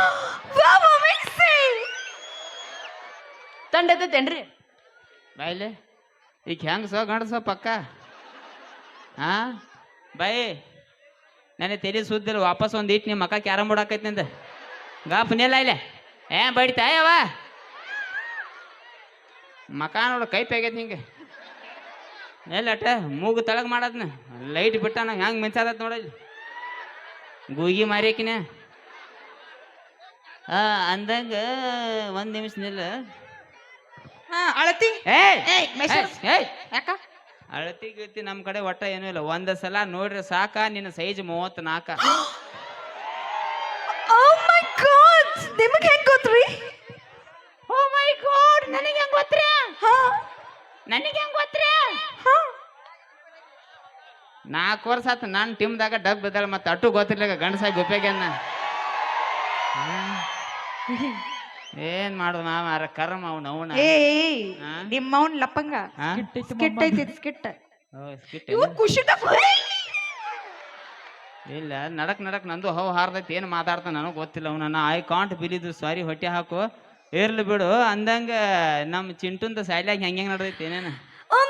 Speaker 4: ತಂಡತೇನ್ರಿ
Speaker 3: ಬಾಯ್ಲೆ ಈಗ ಹೆಂಗ ಸೋ ಗಂಡಸೋ ಪಕ್ಕ. ಹಾ ಬಾಯಿ ನನಗೆ ತಲೆ ಸುದ್ದಿಲ್ಲ. ವಾಪಸ್ ಒಂದು ಇಟ್ಟು ನಿಮ್ಮ ಮಕ್ಕ ಕ್ಯಾರಮ್ ಬೋರ್ಡ್ ಹಾಕೈತಿ ನಿಂದ. ಗಾಪನಿಲ್ಲ ಇಲ್ಲ ಬಡಿತಾಯವ ಮಕ ನೋಡು ಕೈ ಪೇಗೈತಿ ಹಿಂಗೆ. ಎಲ್ಲಟ ಮೂಗು ತಳಗ್ ಮಾಡದ್ನ ಲೈಟ್ ಬಿಟ್ಟ ನಾವು ಹೆಂಗೆ ಮಿಂಚಾದತ್ ನೋಡಲ್ಲಿ ಗೂಗಿ ಮಾರಿಕಿನ. ಅಂದಂಗ 1 ನಿಮಿಷ ನಿಲ್ಲ.
Speaker 4: ಅಳತಿ
Speaker 3: ಯಾಕ ಅಳತಿ ಗಿಳತಿ ನಮ್ಮ ಕಡೆ ಒಟ್ಟ ಏನೂ ಇಲ್ಲ. ಒಂದ್ ಸಲ ನೋಡ್ರಿ ಸಾಕ. ನಿನ್ನ ಸೈಜ್ 34.
Speaker 4: ನಿಮಗೆ ಹೆಂಗ್ ಗೊತ್ತ್ರಿ?
Speaker 3: ಓ ಮೈ ಗಾಡ್ ನನಗೆ ಹೆಂಗ್ ಗೊತ್ತ್ರಿ? ನನಗೆ ಹೆಂಗ್ ಗೊತ್ತ್ರಿ? 4 ವರ್ಷ ಆತ ನಾನು ಟೀಮ್ದಾಗ ಡಬ್ ಬಿದ್ದಾಳ. ಮತ್ತೆ ಅಟ್ಟು ಗೊತ್ತಿರ್ಲಿಕ್ಕ ಗಂಡಸಾಗಿ ಗೊಪ್ಪಾಗ್ಯಾನ. ಏನ್ ಮಾಡುದು ಮಾರ ಕರ್ಮ ಅವ್ನ ಅವನ
Speaker 4: ಏ
Speaker 3: ಹಾ?
Speaker 4: ನಿಮ್ಮ ಅವ್ನ್ ಲಪ್ಪಂಗ ಸ್ಕಿಟ್ ಐತಿ ಸ್ಕಿಟ್
Speaker 3: ಸ್ಕಿಟ್
Speaker 4: ಇವ್ ಖುಷಿದಾಗ
Speaker 3: ಇಲ್ಲ ನಡಕ್ ನಂದು ಹೋ ಹಾರ್ದೈತಿ ಏನ್ ಮಾತಾಡ್ತಾನ ನನಗ್ ಗೊತ್ತಿಲ್ಲ ಅವನ ಐ ಕಾಂಟ್ ಬಿಲೀವ್ ಸಾರಿ ಹೊಟ್ಟೆ ಹಾಕು ಇರ್ಲಿ ಬಿಡು ಅಂದಂಗ ನಮ್ ಚಿಂಟುಂದ ಸೈಡ್ಲಾಗ ಹೆಂಗ್ ನಡ್ದೈತಿ ಏನೇನ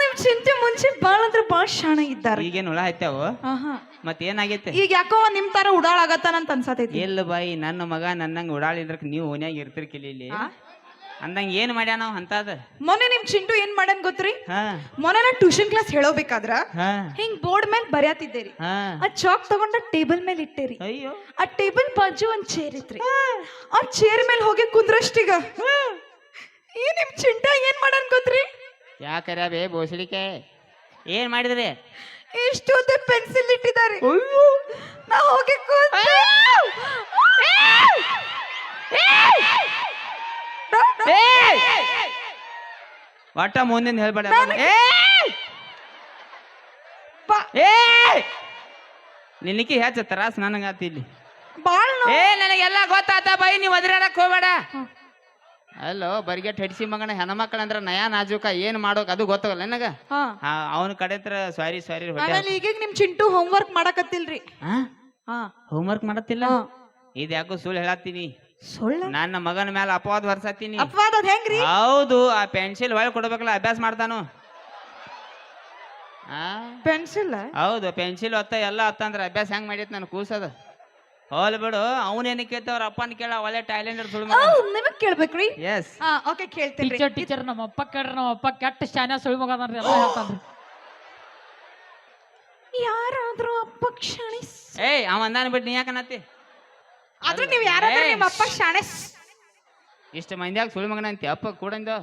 Speaker 4: ನಿಮ್ ಚಿಂತೆ ಮುಂಚೆ ಬಾಳ ಅಂದ್ರೆ ಬಾಳ ಶಾಣ ಇದ್ದಾರೆ
Speaker 3: ಈಗೇನ್ ಹುಳ ಹತ್ಯಾವು ಮತ್ ಏನಾಗೈತೆ
Speaker 4: ಈಗ ಯಾಕೋ ನಿಮ್ ತರ ಉಡಾಳ ಆಗತ್ತಾನಂತ ಅನ್ಸತೈತಿ
Speaker 3: ಇಲ್ಲ ಬಾಯಿ ನನ್ನ ಮಗ ನನ್ನಂಗ ಓಡಾಳಿದ್ರಕ್ ನೀವು ಓನ್ಯಾಗ ಇರ್ತಿರ್ಕಿಲ್ಲ ಇಲ್ಲಿ ಅಂದಂಗ ಏನ್ ಮಾಡ್ಯಾನ ನಾವ್ ಅಂತದ
Speaker 4: ಮೊನ್ನೆ ನಿಮ್ ಚಿಂಟು ಏನ್ ಮಾಡನ್ ಗೊತ್ತ್ರಿ
Speaker 3: ಹಾ
Speaker 4: ಮೊನ್ನೆ ನಾ ಟ್ಯೂಷನ್ ಕ್ಲಾಸ್ ಹೇಳೋಬೇಕಾದ್ರ
Speaker 3: ಹಾ
Speaker 4: ಹಿಂಗ್ ಬೋರ್ಡ್ ಮೇಲೆ ಬರೆಯತಿದ್ದೇರಿ
Speaker 3: ಹಾ
Speaker 4: ಆ ಚಾಕ್ ತಗೊಂಡ ಟೇಬಲ್ ಮೇಲೆ ಇಟ್ಟೇರಿ
Speaker 3: ಅಯ್ಯೋ
Speaker 4: ಆ ಟೇಬಲ್ ಬಾಜು ಒಂದ್ ಚೇರ್ ಇತ್ರಿ ಆ ಚೇರ್ ಮೇಲೆ ಹೋಗಿ ಕುಂದ್ರಷ್ಟೀಗ ಈ ನಿಮ್ ಚಿಂಟ ಏನ್ ಮಾಡನ್ ಗೊತ್ತ್ರಿ
Speaker 3: ಯಾಕರ ಬೇ ಬೋಸಡಿಕೆ ಏನ್ ಮಾಡಿದ್ರಿ
Speaker 4: ಇಷ್ಟು ಉದ್ದ ಪೆನ್ಸಿಲ್ ಇಟ್ಟಿದ್ದಾರೆ ನಾ ಹೋಗಿ
Speaker 3: ಒಟ್ಟ ಮುಂದಿನ ಹೇಳ್ಬೇಡ ನಿನಕಿ ಹೆಚ್ಚ ತ್ರಾಸ್ ನನಗಾತಿ ಇಲ್ಲಿ
Speaker 4: ಬಾಳ್
Speaker 3: ನನಗೆಲ್ಲ ಗೊತ್ತಾತ ಬೈ ನೀವ್ ಒದರಾಡಕ್ ಹೋಗ್ಬೇಡ ಅಲ್ಲೋ ಬರ್ಗೆಟ್ ಹೆಡ್ಸಿ ಮಗನ ಹೆಣ್ಮಕ್ಳ ಅಂದ್ರ ನಯಾ ನಾಜೂಕ ಏನ್ ಮಾಡೋಕ್ ಅದು ಗೊತ್ತಾಗಲ್ಲ ನನಗ ಅವನ ಕಡೆ ಸಾರಿ
Speaker 4: ಆಮೇಲೆ ಈಗ ನಿಮ್ ಚಿಂಟು ಹೋಮ್ವರ್ಕ್ ಮಾಡಕತ್ತಿಲ್ರಿ
Speaker 3: ಹೋಮ್ವರ್ಕ್ ಮಾಡತ್ತಿಲ್ಲ ಇದ್ ಯಾಕೋ ಸುಳ್ಳು ಹೇಳತ್ತೀನಿ
Speaker 4: ಸುಳ್ಳ
Speaker 3: ನನ್ನ ಮಗನ ಮೇಲೆ ಅಪವಾದ ಹೊರ್ಸತ್ತೀನಿ
Speaker 4: ಅಪವಾದ ಅದ್ ಹೆಂಗ್ರಿ
Speaker 3: ಹೌದು ಆ ಪೆನ್ಸಿಲ್ ಒಳಗೆ ಕೊಡ್ಬೇಕಲ್ಲ ಅಭ್ಯಾಸ ಮಾಡ್ತಾನು
Speaker 4: ಪೆನ್ಸಿಲ್
Speaker 3: ಹೌದು ಪೆನ್ಸಿಲ್ ಹೊತ್ತ ಎಲ್ಲ ಹೊತ್ತಂದ್ರ ಅಭ್ಯಾಸ ಹೆಂಗ್ ಮಾಡೈತ್ ನನ್ ಕೂಸದ ಹೋಲ್ ಬಿಡು ಅವನೇನ ಕೇಳ್ತಾವ್ರ ಅಪ್ಪನ ಕೇಳ ಒಳ್ಳೆ ಟ್ಯಾಲೆಂಟ್ ಸುಳ್ಳು
Speaker 4: ನಿಮಗ್ ಕೇಳ್ಬೇಕ್ರಿ
Speaker 3: ಎಸ್
Speaker 4: ಓಕೆ ಕೇಳ್ತೇನೆ
Speaker 1: ಟೀಚರ್ ನಮ್ಮ ಅಪ್ಪ ಕೇಳ್ರಿ ನಮ್ಮ ಅಪ್ಪ ಕೆಟ್ಟ ಶಾನ್ಯ ಸುಳಿ ಮಗ ಅದಾನ್ರಿ ಎಲ್ಲ ಹೇಳ್ತಾನ್ರಿ
Speaker 4: ಯಾರಾದ್ರೂ ಅಪ್ಪ ಕ್ಷಣಿಸ್
Speaker 3: ಏಯ್ ಅವ ಅಂದಾನ ಬಿಟ್ಟು ನೀ ಯಾಕನತ್ತಿ
Speaker 4: ಆದ್ರೂ ನೀವ್ ಯಾರಾದ್ರೂ ನಿಮ್ಮ ಅಪ್ಪ ಶಾಣೆ
Speaker 3: ಇಷ್ಟ ಮಂದ್ಯಾಗ ಸುಳಿ ಮಗನ ಅಂತಿ ಅಪ್ಪ ಕೂಡಂದ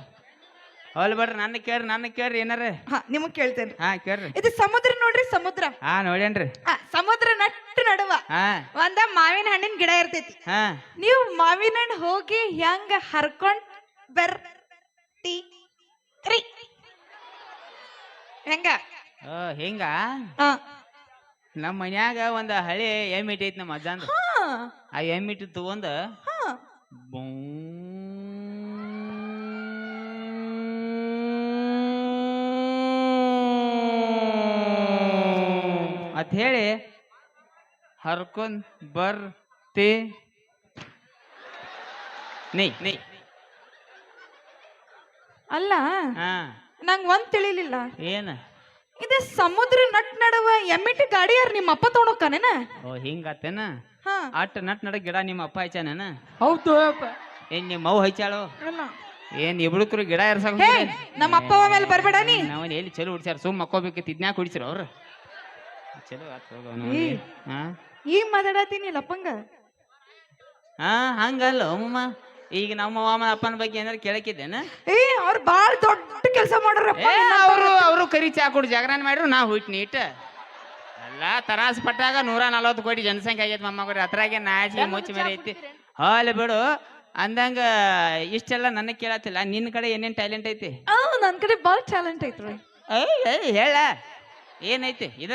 Speaker 3: ಹೋಲ್ ಬಿಡ್ರಿ ನನ್ನ ಕೇಳ್ರಿ ಏನಾರ
Speaker 4: ನಿಮಗ್ ಕೇಳ್ತೇನೆ
Speaker 3: ಕೇಳ್ರಿ
Speaker 4: ಇದು ಸಮುದ್ರ ನೋಡ್ರಿ ಸಮುದ್ರ
Speaker 3: ನೋಡ್ಯಾನ್ರಿ
Speaker 4: ಸಮುದ್ರ ನಟ್ಟು ನಡುವ ಒಂದ ಮಾವಿನ ಹಣ್ಣಿನ ಗಿಡ ಇರ್ತೈತಿ ನೀವು ಮಾವಿನ ಹಣ್ಣು ಹೋಗಿ ಹೆಂಗ ಹರ್ಕೊಂಡ್ ಬರ್ತಿ ಹೆಂಗ
Speaker 3: ಹಿಂಗ ನಮ್ಮ ಮನ್ಯಾಗ ಒಂದ ಹಳೆ ಎಮ್ಮಿಟ್ ಐತಿ ನಮ್ಮ ಅಜ್ಜಂದ ಆ ಎಮ್ಮಿಟ್ ತಗೊಂಡ ಅತ್ ಹೇಳಿ ಹರ್ಕೊಂಡ್ ಬರ್ತಿ ನೀ
Speaker 4: ಅಲ್ಲ ನಂಗ್ ಒಂದ್ ತಿಳಿಲಿಲ್ಲ
Speaker 3: ಏನ
Speaker 4: ಇದು ಸಮುದ್ರ ನಟ್ ನಡುವ ಎಮ್ಮಿಟಿ ಗಾಡಿ ಯಾರು ನಿಮ್ಮ ಅಪ್ಪ ತಗೊಂಡೋಗ್ತಾನೇನ
Speaker 3: ಹಿಂಗತ್ತೇನ ಅಟ್ ನಟ್ ನಡ ಗಿಡ ನಿಮ್ಮ ಅಪ್ಪ ಹಚ್ಚಾನೇನ
Speaker 1: ಹೌದು
Speaker 3: ಏನ್ ನಿಮ್ಮ ಅವ್ವ ಹಚ್ಚಾಳು ಏನ್ ಇಬ್ಳುಕ್ರು ಗಿಡ ಇರ್ಸಕ್
Speaker 4: ನಮ್ಮ ಅಪ್ಪ ಮೇಲೆ ಬರ್ಬೇಡ ನೀ
Speaker 3: ನಾವ್ ಎಲ್ಲಿ ಚಲೋ ಹುಡ್ಸ್ಯಾರ ಸುಮ್ ಮಕ್ಕೋಬೇಕಿತ್ತು ಇದ್ನ್ಯಾಕ ಹುಡ್ಸಿರ ಅವ್ರ ಚಲೋ
Speaker 4: ಈಗ ಮಾತಾಡತೀನಿ ಲಪ್ಪಂಗ
Speaker 3: ಹಂಗಲ್ಲ ಅಮ್ಮಮ್ಮ ಈಗ ನಮ್ಮ ಮಾಮ ಅಪ್ಪನ ಬಗ್ಗೆ ಏನಾರು ಕೇಳಕ್ಕಿದ್ದೇನ
Speaker 4: ಅವ್ರು ಬಾಳ ದೊಡ್ಡ ಕೆಲಸ ಮಾಡ್ರ
Speaker 3: ಅವರು ಕರಿ ಚಾ ಕುಡ್ ಜಾಗರಣ ಮಾಡ್ರು ನಾ ಹುಟ್ ನೀಟ್ ಎಲ್ಲ ತರಾಸ್ ಪಟ್ಟಾಗ 140 ಕೋಟಿ ಜನಸಂಖ್ಯೆ ಆಗೈತಿ ಮೊಮ್ಮಗರಿ ಅದ್ರಾಗೆ ನಾಚಿ ಮುಚ್ಚಿ ಮೇಲೆ ಐತಿ ಹಾಲ್ ಬಿಡು ಅಂದಂಗ ಇಷ್ಟೆಲ್ಲ ನನಗ್ ಕೇಳತ್ತಿಲ್ಲ ನಿನ್ ಕಡೆ ಏನೇನ್ ಟ್ಯಾಲೆಂಟ್ ಐತಿ
Speaker 4: ನನ್ ಕಡೆ ಬಾಳ ಟ್ಯಾಲೆಂಟ್ ಐತ್ರಿ
Speaker 3: ಹೇಳ ಏನೈತಿ ಇದ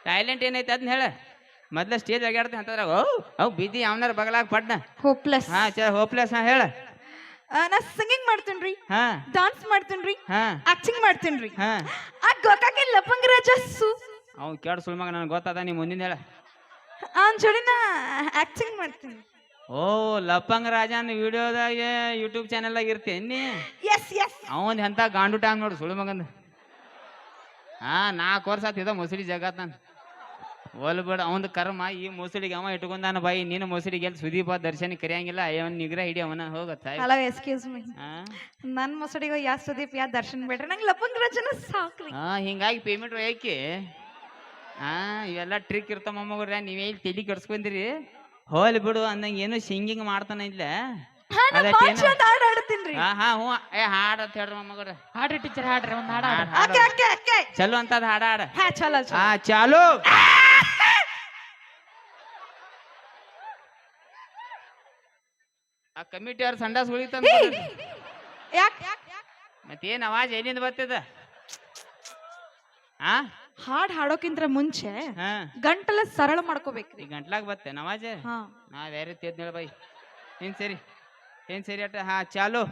Speaker 3: ಟ್ಯಾಲೆಂಟ್ ಏನೈತಿ ಅದನ್ನ ಹೇಳ ಮೊದ್ಲ ಸ್ಟೇಜ್ ಆಗ್ಯಾಡ್ತೀನಿ ಅಂತಂದ್ರ ಅವ್ ಬಿದ್ದಿ ಅವನಾರ ಬಗಲಾಗ ಪಡ್ನ
Speaker 4: ಹೋಪ್ಲೆಸ್
Speaker 3: ಹೋಪ್ಲೆಸ್ ಹೇಳ
Speaker 4: ನಾ ಸಿಂಗಿಂಗ್ ಮಾಡ್ತೀನ್ರಿ ಡಾನ್ಸ್ ಮಾಡ್ತೀನ್ರಿ ಆಕ್ಟಿಂಗ್ ಮಾಡ್ತೀನ್ರಿ ಆ ಗೋಕಾಕೆ ಲಪಂಗ ರಾಜ
Speaker 3: ಅವ್ ಕೇಳ ಸುಳ್ಮಗ ನನಗೆ ಗೊತ್ತದ ನೀ ಮುಂದಿನ ಹೇಳ
Speaker 4: ಅವನ್ ಜೋಡಿ ನಾ ಆಕ್ಟಿಂಗ್ ಮಾಡ್ತೀನಿ
Speaker 3: ಲಪ್ಪಂಗ ರಾಜನ್ ವಿಡಿಯೋದಾಗ ಯೂಟ್ಯೂಬ್ ಚಾನೆಲ್ದಾಗ ಇರ್ತೀನಿ
Speaker 4: ಎಸ್
Speaker 3: ಅವನ್ ಎಂತ ಗಾಂಡು ಟಾಂಗ್ ನೋಡು ಸುಳ್ಳು ಮಗಂದ 4 ವರ್ಷ ಆತಿದ ಮೊಸಳಿ ಜಗತ್ ನಾನು ಒಲ್ ಬಿಡ ಅವಂದ ಕರ್ಮ ಈ ಮೊಸಳಿಗೆ ಅವ ಇಟ್ಕೊಂಡಾನ ಬಾಯಿ ನಿನ್ನ ಮೊಸಳಿಗೆ ಎಲ್ಲಿ ಸುದೀಪ ದರ್ಶನ ಕರಿಯಂಗಿಲ್ಲ ಅವನ್ ನಿಗ್ರಹ ಹಿಡಿ ಅವನ ಹೋಗತ್ತ
Speaker 4: ಹಲೋ ಎಕ್ಸ್ಕ್ಯೂಸ್ ಮೀ ನನ್ ಮೊಸಳಿಗೆ ಯಾ ಸುದೀಪ್ ಯಾ ದರ್ಶನ್ ಬೇಡ್ರಿ ನಂಗೆ ಲಪಂಗ ರಾಜನ ಸಾಕ್ರಿ
Speaker 3: ಹಿಂಗಾಗಿ ಪೇಮೆಂಟ್ ಯಾಕೆ ಇವೆಲ್ಲ ಟ್ರಿಕ್ ಇರ್ತಾವ ಮೊಮ್ಮಗ್ರ ನೀವೇ ಇಲ್ಲಿ ತಲಿ ಕೆಡ್ಸ್ಕೊಂದಿರಿ ಹೋಲ್ ಬಿಡು ಅಂದಂಗ ಏನು ಸಿಂಗಿಂಗ್ ಮಾಡ್ತಾನ ಇಲ್ಲ ಹಾಡ ಅಂತ ಹೇಳ್ರಿ ಮೊಮ್ಮಗ್ರ
Speaker 1: ಹಾಡ್ರಿ ಟೀಚರ್ ಹಾಡ್ರಿ ಒಂದ್
Speaker 3: ಚಲೋ ಅಂತದ ಹಾಡ
Speaker 4: ಚಾಲು
Speaker 3: ಆ ಕಮಿಟಿ ಅವ್ರ ಸಂಡಾಸ್ ಉಳಿತ ಮತ್ತೇನ್ ಅವಾಜ್ ಎಲ್ಲಿಂದ ಬರ್ತದ
Speaker 4: ಹಾಡ್ ಹಾಡೋಕ್ಕಿಂತ ಮುಂಚೆ
Speaker 3: ಹಾ
Speaker 4: ಗಂಟಲ ಸರಳ ಮಾಡ್ಕೋಬೇಕ್ರಿ.
Speaker 3: ಈ ಗಂಟ್ಲಾಗ ಬತ್ತೆ ನವಾಜ
Speaker 4: ಹಾ
Speaker 3: ನಾ ಬೇರೆ ರೀತಿ ಹೇಳ ಬೈ ಏನ್ ಸರಿ ಅಟ್ಟ ಹಾ ಚಾಲು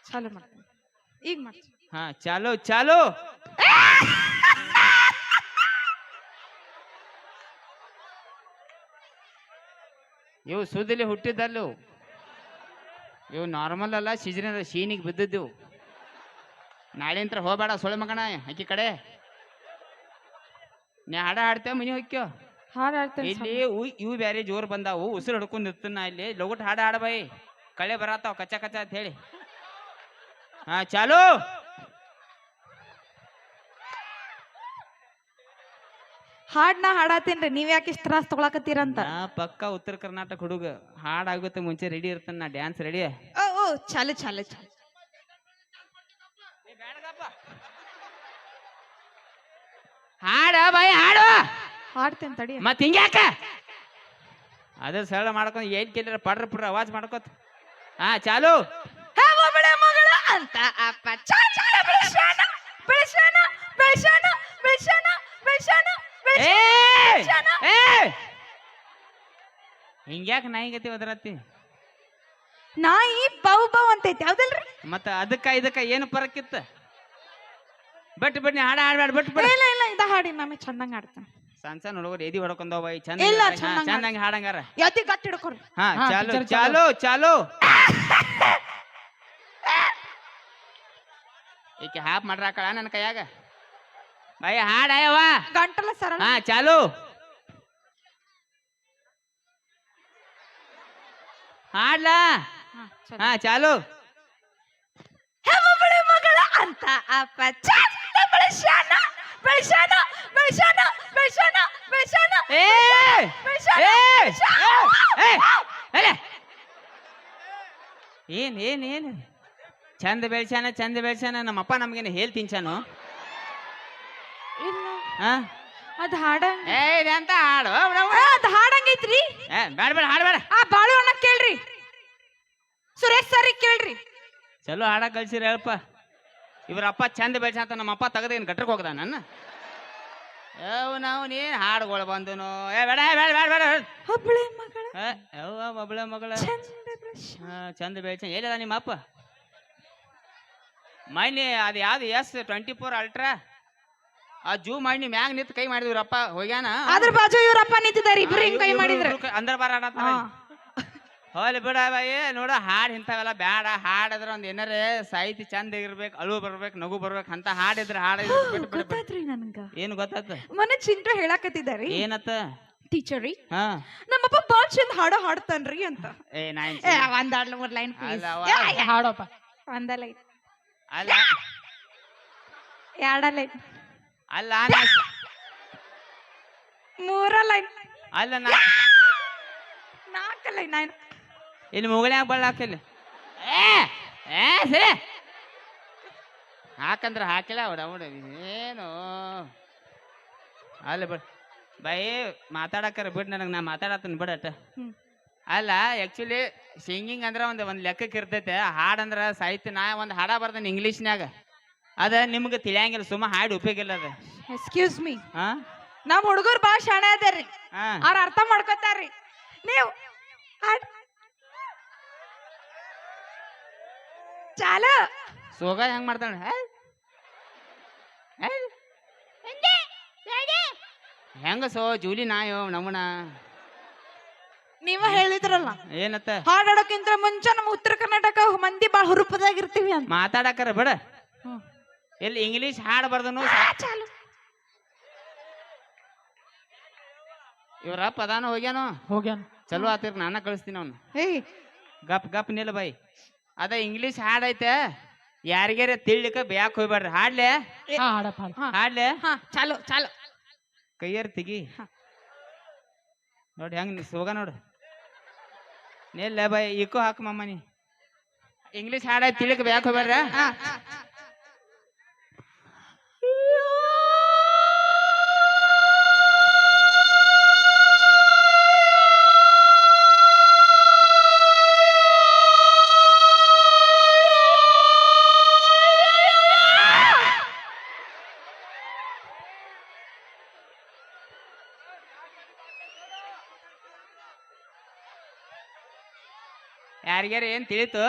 Speaker 4: ಚಾಲು ಮಾಡ್ತೀನಿ ಈಗ ಮಾಡ್ತೀನಿ.
Speaker 3: ಹಾ ಚಾಲು ಚಾಲು ಇವು ಸುದ್ದಿಲಿ ಹುಟ್ಟಿದ್ದಲ್ಲು ಇವು ನಾರ್ಮಲ್ ಅಲ್ಲ ಸಿಜರಿನ್ ಶೀನಿಗೆ ಬಿದ್ದಿದ್ದೆವು ನಾಳೆಂತ್ರ ಹೋಗ್ಬೇಡ ಸೊಳ್ಳೆ ಮಗಣ ಆಕಿ ಕಡೆ ನೀ ಹಾಡ ಹಾಡ್ತೇವ ಮನಿ ಹೋಗ್ಯೋ
Speaker 4: ಹಾಡ್ ಹಾಡ್ತೀನಿ
Speaker 3: ಇಲ್ಲಿ ಇವು ಬ್ಯಾರೆ ಜೋರ್ ಬಂದಾವು ಉಸಿರು ಹಿಡ್ಕೊಂಡ್ ನಿರ್ತನ ಇಲ್ಲಿ ಲಗುಟ್ ಹಾಡ ಹಾಡ ಬೈ ಕಳೆ ಬರತ್ತಾವ ಕಚ್ಚ ಕಚ್ಚ ಅಂತ ಹೇಳಿ ಹಾ ಚಾಲು
Speaker 4: ಹಾಡ್ನ ಹಾಡಾತೀನ್ರಿ, ನೀವ್ ಯಾಕೆ ಇಷ್ಟ ತ್ರಾಸ್ ತಗೊಳಕತ್ತೀರಂತ.
Speaker 3: ನಾ ಪಕ್ಕ ಉತ್ತರ ಕರ್ನಾಟಕ ಹುಡುಗ ಹಾಡಾಗುತ್ತೆ ಮುಂಚೆ ರೆಡಿ ಇರ್ತಾನ ನಾ ಡ್ಯಾನ್ಸ್ ರೆಡಿ
Speaker 4: ಓ ಓ ಚಾಲು ಚಾಲು ಚಾಲು.
Speaker 3: ಹಾಡ ಬೈ ಹಾಡು
Speaker 4: ಹಾಡ್ತೇನೆ ತಡಿ.
Speaker 3: ಮತ್ ಹಿಂಗ್ಯಾಕ ಅದ ಸರಳ ಮಾಡ್ಕೊಂಡ್ ಏನ್ ಕೇಳಿರ ಪಡ್ರ ಪುಡ್ರ ಅವಾಜ್ ಮಾಡ್ಕೋತ ಹಾ ಚಾಲು
Speaker 4: ಹೇ ಒಬ್ಬಳೆ ಮಗಳ ಅಂತ ಅಪ್ಪ ಚಾ ಚಾ ಬೆಳಶಾನ ಬೆಳಶಾನ ಬೆಳಶಾನ ಬೆಳಶಾನ ಬೆಳಶಾನ
Speaker 3: ಏ
Speaker 4: ಬೆಳಶಾನ.
Speaker 3: ಏ ಹಿಂಗ್ಯಾಕ ನಾಯಿ ಗತಿ ಒದರತ್ತಿ
Speaker 4: ನಾಯಿ ಬೌ ಬೌ ಅಂತೈತಿ ಹೌದಲ್ರಿ?
Speaker 3: ಮತ್ತ ಅದಕ್ಕ ಇದಕ್ಕ ಏನು ಪರಕ್ಕಿತ್ತ ಬಟ್ ಬಿಡ್ ನೀ ಹಾಡ ಹಾಡ್ಬೇಡ ಬಟ್ ಬಿಡ
Speaker 4: ಇಲ್ಲ ಇಲ್ಲ ಇದ ಹಾಡಿ ನಮಗೆ ಚಂದಂಗ ಹಾಡ್ತಾನೆ.
Speaker 3: ಸಣ್ಣ ಸಣ್ಣ ಹುಡುಗರು ಎದಿ ಹೊಡ್ಕೊಂಡವ ಬೈ ಚಂದ
Speaker 4: ಇಲ್ಲ, ಚಂದಂಗ್
Speaker 3: ಚಂದಂಗ ಹಾಡಂಗಾರ
Speaker 4: ಯಾತಿ ಗಟ್ಟಿ ಹಿಡ್ಕೊರಿ.
Speaker 3: ಹಾ
Speaker 1: ಹಾ,
Speaker 3: ಚಾಲು
Speaker 1: teacher,
Speaker 3: ಚಾಲು ಚಾಲು ಈಕೆ ಹಾಪ್ ಮಾಡ್ರಾಕಳ ನನ್ನ ಕೈಯಾಗ ಬೈ ಹಾಡಯವ
Speaker 4: ಗಂಟಲ ಸರಳ.
Speaker 3: ಹಾ ಚಾಲು ಹಾಡ್ಲಾ
Speaker 4: ಹಾ, ಚಲೋ.
Speaker 3: ಹಾ ಚಾಲು
Speaker 4: ಹೇ ಒಬ್ಬಳೆ ಮಗಳ ಅಂತ ಅಪ್ಪ ಚಂದ ಬೆಳಶಾನ ಬೆಳಶಾನ ಬೆಳಶಾನ ಬೆಳಶಾನ ಬೆಳಶಾನ
Speaker 3: ಏ
Speaker 4: ಬೆಳಶಾನ
Speaker 3: ಏ
Speaker 4: ಬೆಳಶಾನ.
Speaker 3: ಏ ಅಲೆ ಏನ್ ಏನ್ ಏನ್ ಚಂದ ಬೆಳ್ಸ್ಯಾನ ನಮ್ಮಪ್ಪ ನಮ್ಗೇನು ಹೇಳ್ ತಿನ್ಸಾನು
Speaker 4: ಇಲ್ಲ
Speaker 3: ಹಾ
Speaker 4: ಅದ್ ಹಾಡ
Speaker 3: ಏ ಇದೆಂತ ಹಾಡು
Speaker 4: ಅದ್ ಹಾಡಂಗೈತ್ರಿ.
Speaker 3: ಏ ಬೇಡ ಬೇಡ ಹಾಡ್ಬೇಡ
Speaker 4: ಆ ಬಾಳು ಅಣ್ಣ ಕೇಳ್ರಿ, ಸುರೇಶ್ ಸರ್ ಕೇಳ್ರಿ.
Speaker 3: ಚಲೋ ಹಾಡ ಕಲ್ಸಿರ ಹೇಳಪ್ಪ ಇವ್ರ ಅಪ್ಪ ಚಂದ ಬೆಳ್ಸಂತ ನಮ್ಮಪ್ಪ ತೆಗದೇನು ಗಟ್ರಕ್ಕೆ ಹೋಗದ ನನ್ನ ನಾವು ನೀನ್ ಹಾಡುಗಳು ಬಂದುನು ಏ ಬೇಡ ಬೇಡ ಬೇಡ ಬೇಡ
Speaker 4: ಒಬ್ಬಳೆ ಮಗಳ
Speaker 3: ಒಬ್ಬಳ ಮಗಳ
Speaker 4: ಚಂದ ಬೆಳಶಾನ.
Speaker 3: ಚಂದ ಬೆಳ್ಸ ಹೇಳಿದ ನಿಮ್ಮ ಅಪ್ಪ ಮೈನಿ ಅದು ಯಾವ್ದು S24 ಅಲ್ಟ್ರಾ ಆ ಜೂ ಮಾಡಿ ಮ್ಯಾಗ ನಿಂತು ಕೈ ಮಾಡಿದ್ರಪ್ಪ ಹೋಗ್ಯಾನ
Speaker 4: ಅದ್ರ ಬಾಜು ಇವ್ರಪ್ಪ ನಿಂತಿದ್ದಾರೆ, ಇಬ್ರು ಹಿಂಗ್ ಕೈ ಮಾಡಿದ್ರ.
Speaker 3: ಅಂದ್ರ ಬಾರ ಹೋಲಿ ಬಿಡ ಬಾಯಿ ನೋಡ ಹಾಡ್ ಇಂಥವೆಲ್ಲ ಬ್ಯಾಡ ಹಾಡದ್ರ ಒಂದ್ ಏನಾರ ಸಾಹಿತಿ ಚಂದ ಇರ್ಬೇಕು ಅಳು ಬರ್ಬೇಕು ನಗು ಬರ್ಬೇಕು ಅಂತ ಹಾಡಿದ್ರ
Speaker 4: ಗೊತ್ತಾತ್ರಿ ನನ್ಗ.
Speaker 3: ಏನು ಗೊತ್ತಾತ
Speaker 4: ಮನೆ ಚಿಂಟು ಹೇಳಾಕತ್ತಿದಾರಿ
Speaker 3: ಏನತ್ತ
Speaker 4: ಟೀಚರಿ
Speaker 3: ಹಾ
Speaker 4: ನಮ್ಮಪ್ಪ ಬಾಳ್ ಚಂದ ಹಾಡೋ ಹಾಡ್ತಾನ್ರಿ ಅಂತ.
Speaker 3: ಏ ನಾಯಿ
Speaker 4: ಒಂದಾಡ್ಲ ಮೂರ್ ಲೈನ್
Speaker 3: ಅಲ್ಲ
Speaker 1: ಹಾಡಪ್ಪ.
Speaker 4: ಒಂದ ಲೈನ್
Speaker 3: ಅಲ್ಲ
Speaker 4: ಎರಡ ಲೈನ್
Speaker 3: ಅಲ್ಲ
Speaker 4: ಮೂರ ಲೈನ್
Speaker 3: ಅಲ್ಲ
Speaker 4: ನಾಲ್ಕ ಲೈನ್
Speaker 3: ಇಲ್ಲಿ ಮುಗಳಾಗ ಬಳ್ಳ ಹಾಕಿಲ್ಲ ಏ ಸರಿ ಹಾಕಂದ್ರ ಹಾಕಿಲ್ಲ ಅವಡ ಏನು ಅಲ್ಲ ಬಿಡ್ ಬೈ ಮಾತಾಡಕ್ಕಾರ ಬಿಡ್ ನನಗೆ ನಾ ಮಾತಾಡತ್ತನ ಬಿಡಟ ಅಲ್ಲ ಆಕ್ಚುಲಿ ಸಿಂಗಿಂಗ್ ಅಂದ್ರೆ ಒಂದು ಲೆಕ್ಕಕ್ಕೆ ಇರ್ತೈತೆ ಹಾಡಂದ್ರ ಸಾಹಿತ್ಯ ನಾ ಒಂದು ಹಾಡ ಬರ್ದೇನೆ ಇಂಗ್ಲೀಷ್ನ್ಯಾಗ ಅದ ನಿಮ್ಗೆ ತಿಳಿಯಂಗಿಲ್ಲ ಸುಮ್ಮ ಹಾಡು ಉಪಯೋಗ ಇಲ್ಲ ಅದ
Speaker 4: ಎಕ್ಸ್ಕ್ಯೂಸ್ ಮೀ,
Speaker 3: ಹಾ
Speaker 4: ನಮ್ ಹುಡುಗರು ಬಾಳ ಶಾಣೆ ಅದಾರ್ರಿ,
Speaker 3: ಹಾ
Speaker 4: ಅವ್ರ ಅರ್ಥ ಮಾಡ್ಕೊತಾರ್ರಿ. ನೀವು ಚಾಲ
Speaker 3: ಸೋಗ ಹೆಂಗ್ ಮಾಡ್ತಾಳ ಹೆಂಗ ಸೋ ಜೂಲಿ ನಾಯೋ ನಮನ
Speaker 4: ನೀವ ಹೇಳಿದ್ರಲ್ಲ
Speaker 3: ಏನತ್ತ
Speaker 4: ಹಾಡಾಡೋಕ್ಕಿಂತ ಮುಂಚೆ ನಮ್ಮ ಉತ್ತರ ಕರ್ನಾಟಕ ಮಂದಿ ಬಾಳ ಹುರುಪದಾಗಿರ್ತೀವಿ ಅಂತ.
Speaker 3: ಮಾತಾಡಕರ ಬಿಡ ಎಲ್ಲಿ ಇಂಗ್ಲೀಷ್ ಹಾಡು ಬರ್ದನು
Speaker 4: ಚಾಲು
Speaker 3: ಇವ್ರ ಪದಾನ ಹೋಗ್ಯಾನು
Speaker 1: ಹೋಗ್ಯಾನ.
Speaker 3: ಚಲೋ ಆತಿರ್ ನಾನ ಕಳಿಸ್ತೀನಿ ಅವ್ನು
Speaker 4: ಏಯ್
Speaker 3: ಗಪ್ ಗಪ್ ನಿಲ್ ಬೈ ಅದ ಇಂಗ್ಲೀಷ್ ಹಾಡೈತೆ ಯಾರಿಗಾರ ತಿಳ್ಲಿಕ್ಕ ಬ್ಯಾಕ್ ಹೋಗ್ಬೇಡ್ರಿ ಹಾಡ್ಲೆ
Speaker 1: ಹಾ ಹಾಡಪ್ಪ ಹಾಡು.
Speaker 3: ಹಾಡ್ಲೆ
Speaker 4: ಹಾ ಚಾಲು ಚಾಲು.
Speaker 3: ಕೈಯರ್ ತೆಗಿ ನೋಡಿ ಹೆಂಗ್ ಸೋಗ ನೋಡು ನಿಲ್ಲ ಬೈ ಇಕ್ಕೋ ಹಾಕ ಮಮ್ಮನಿ ಇಂಗ್ಲೀಷ್ ಹಾಡೈತೆ ತಿಳ್ಲಿಕ್ಕ ಬ್ಯಾಕ್ ಹೋಗ್ಬೇಡ್ರ
Speaker 4: ಹಾ
Speaker 3: ಯಾರಿಗ್ಯಾರ ಏನ್ ತಿಳಿತು?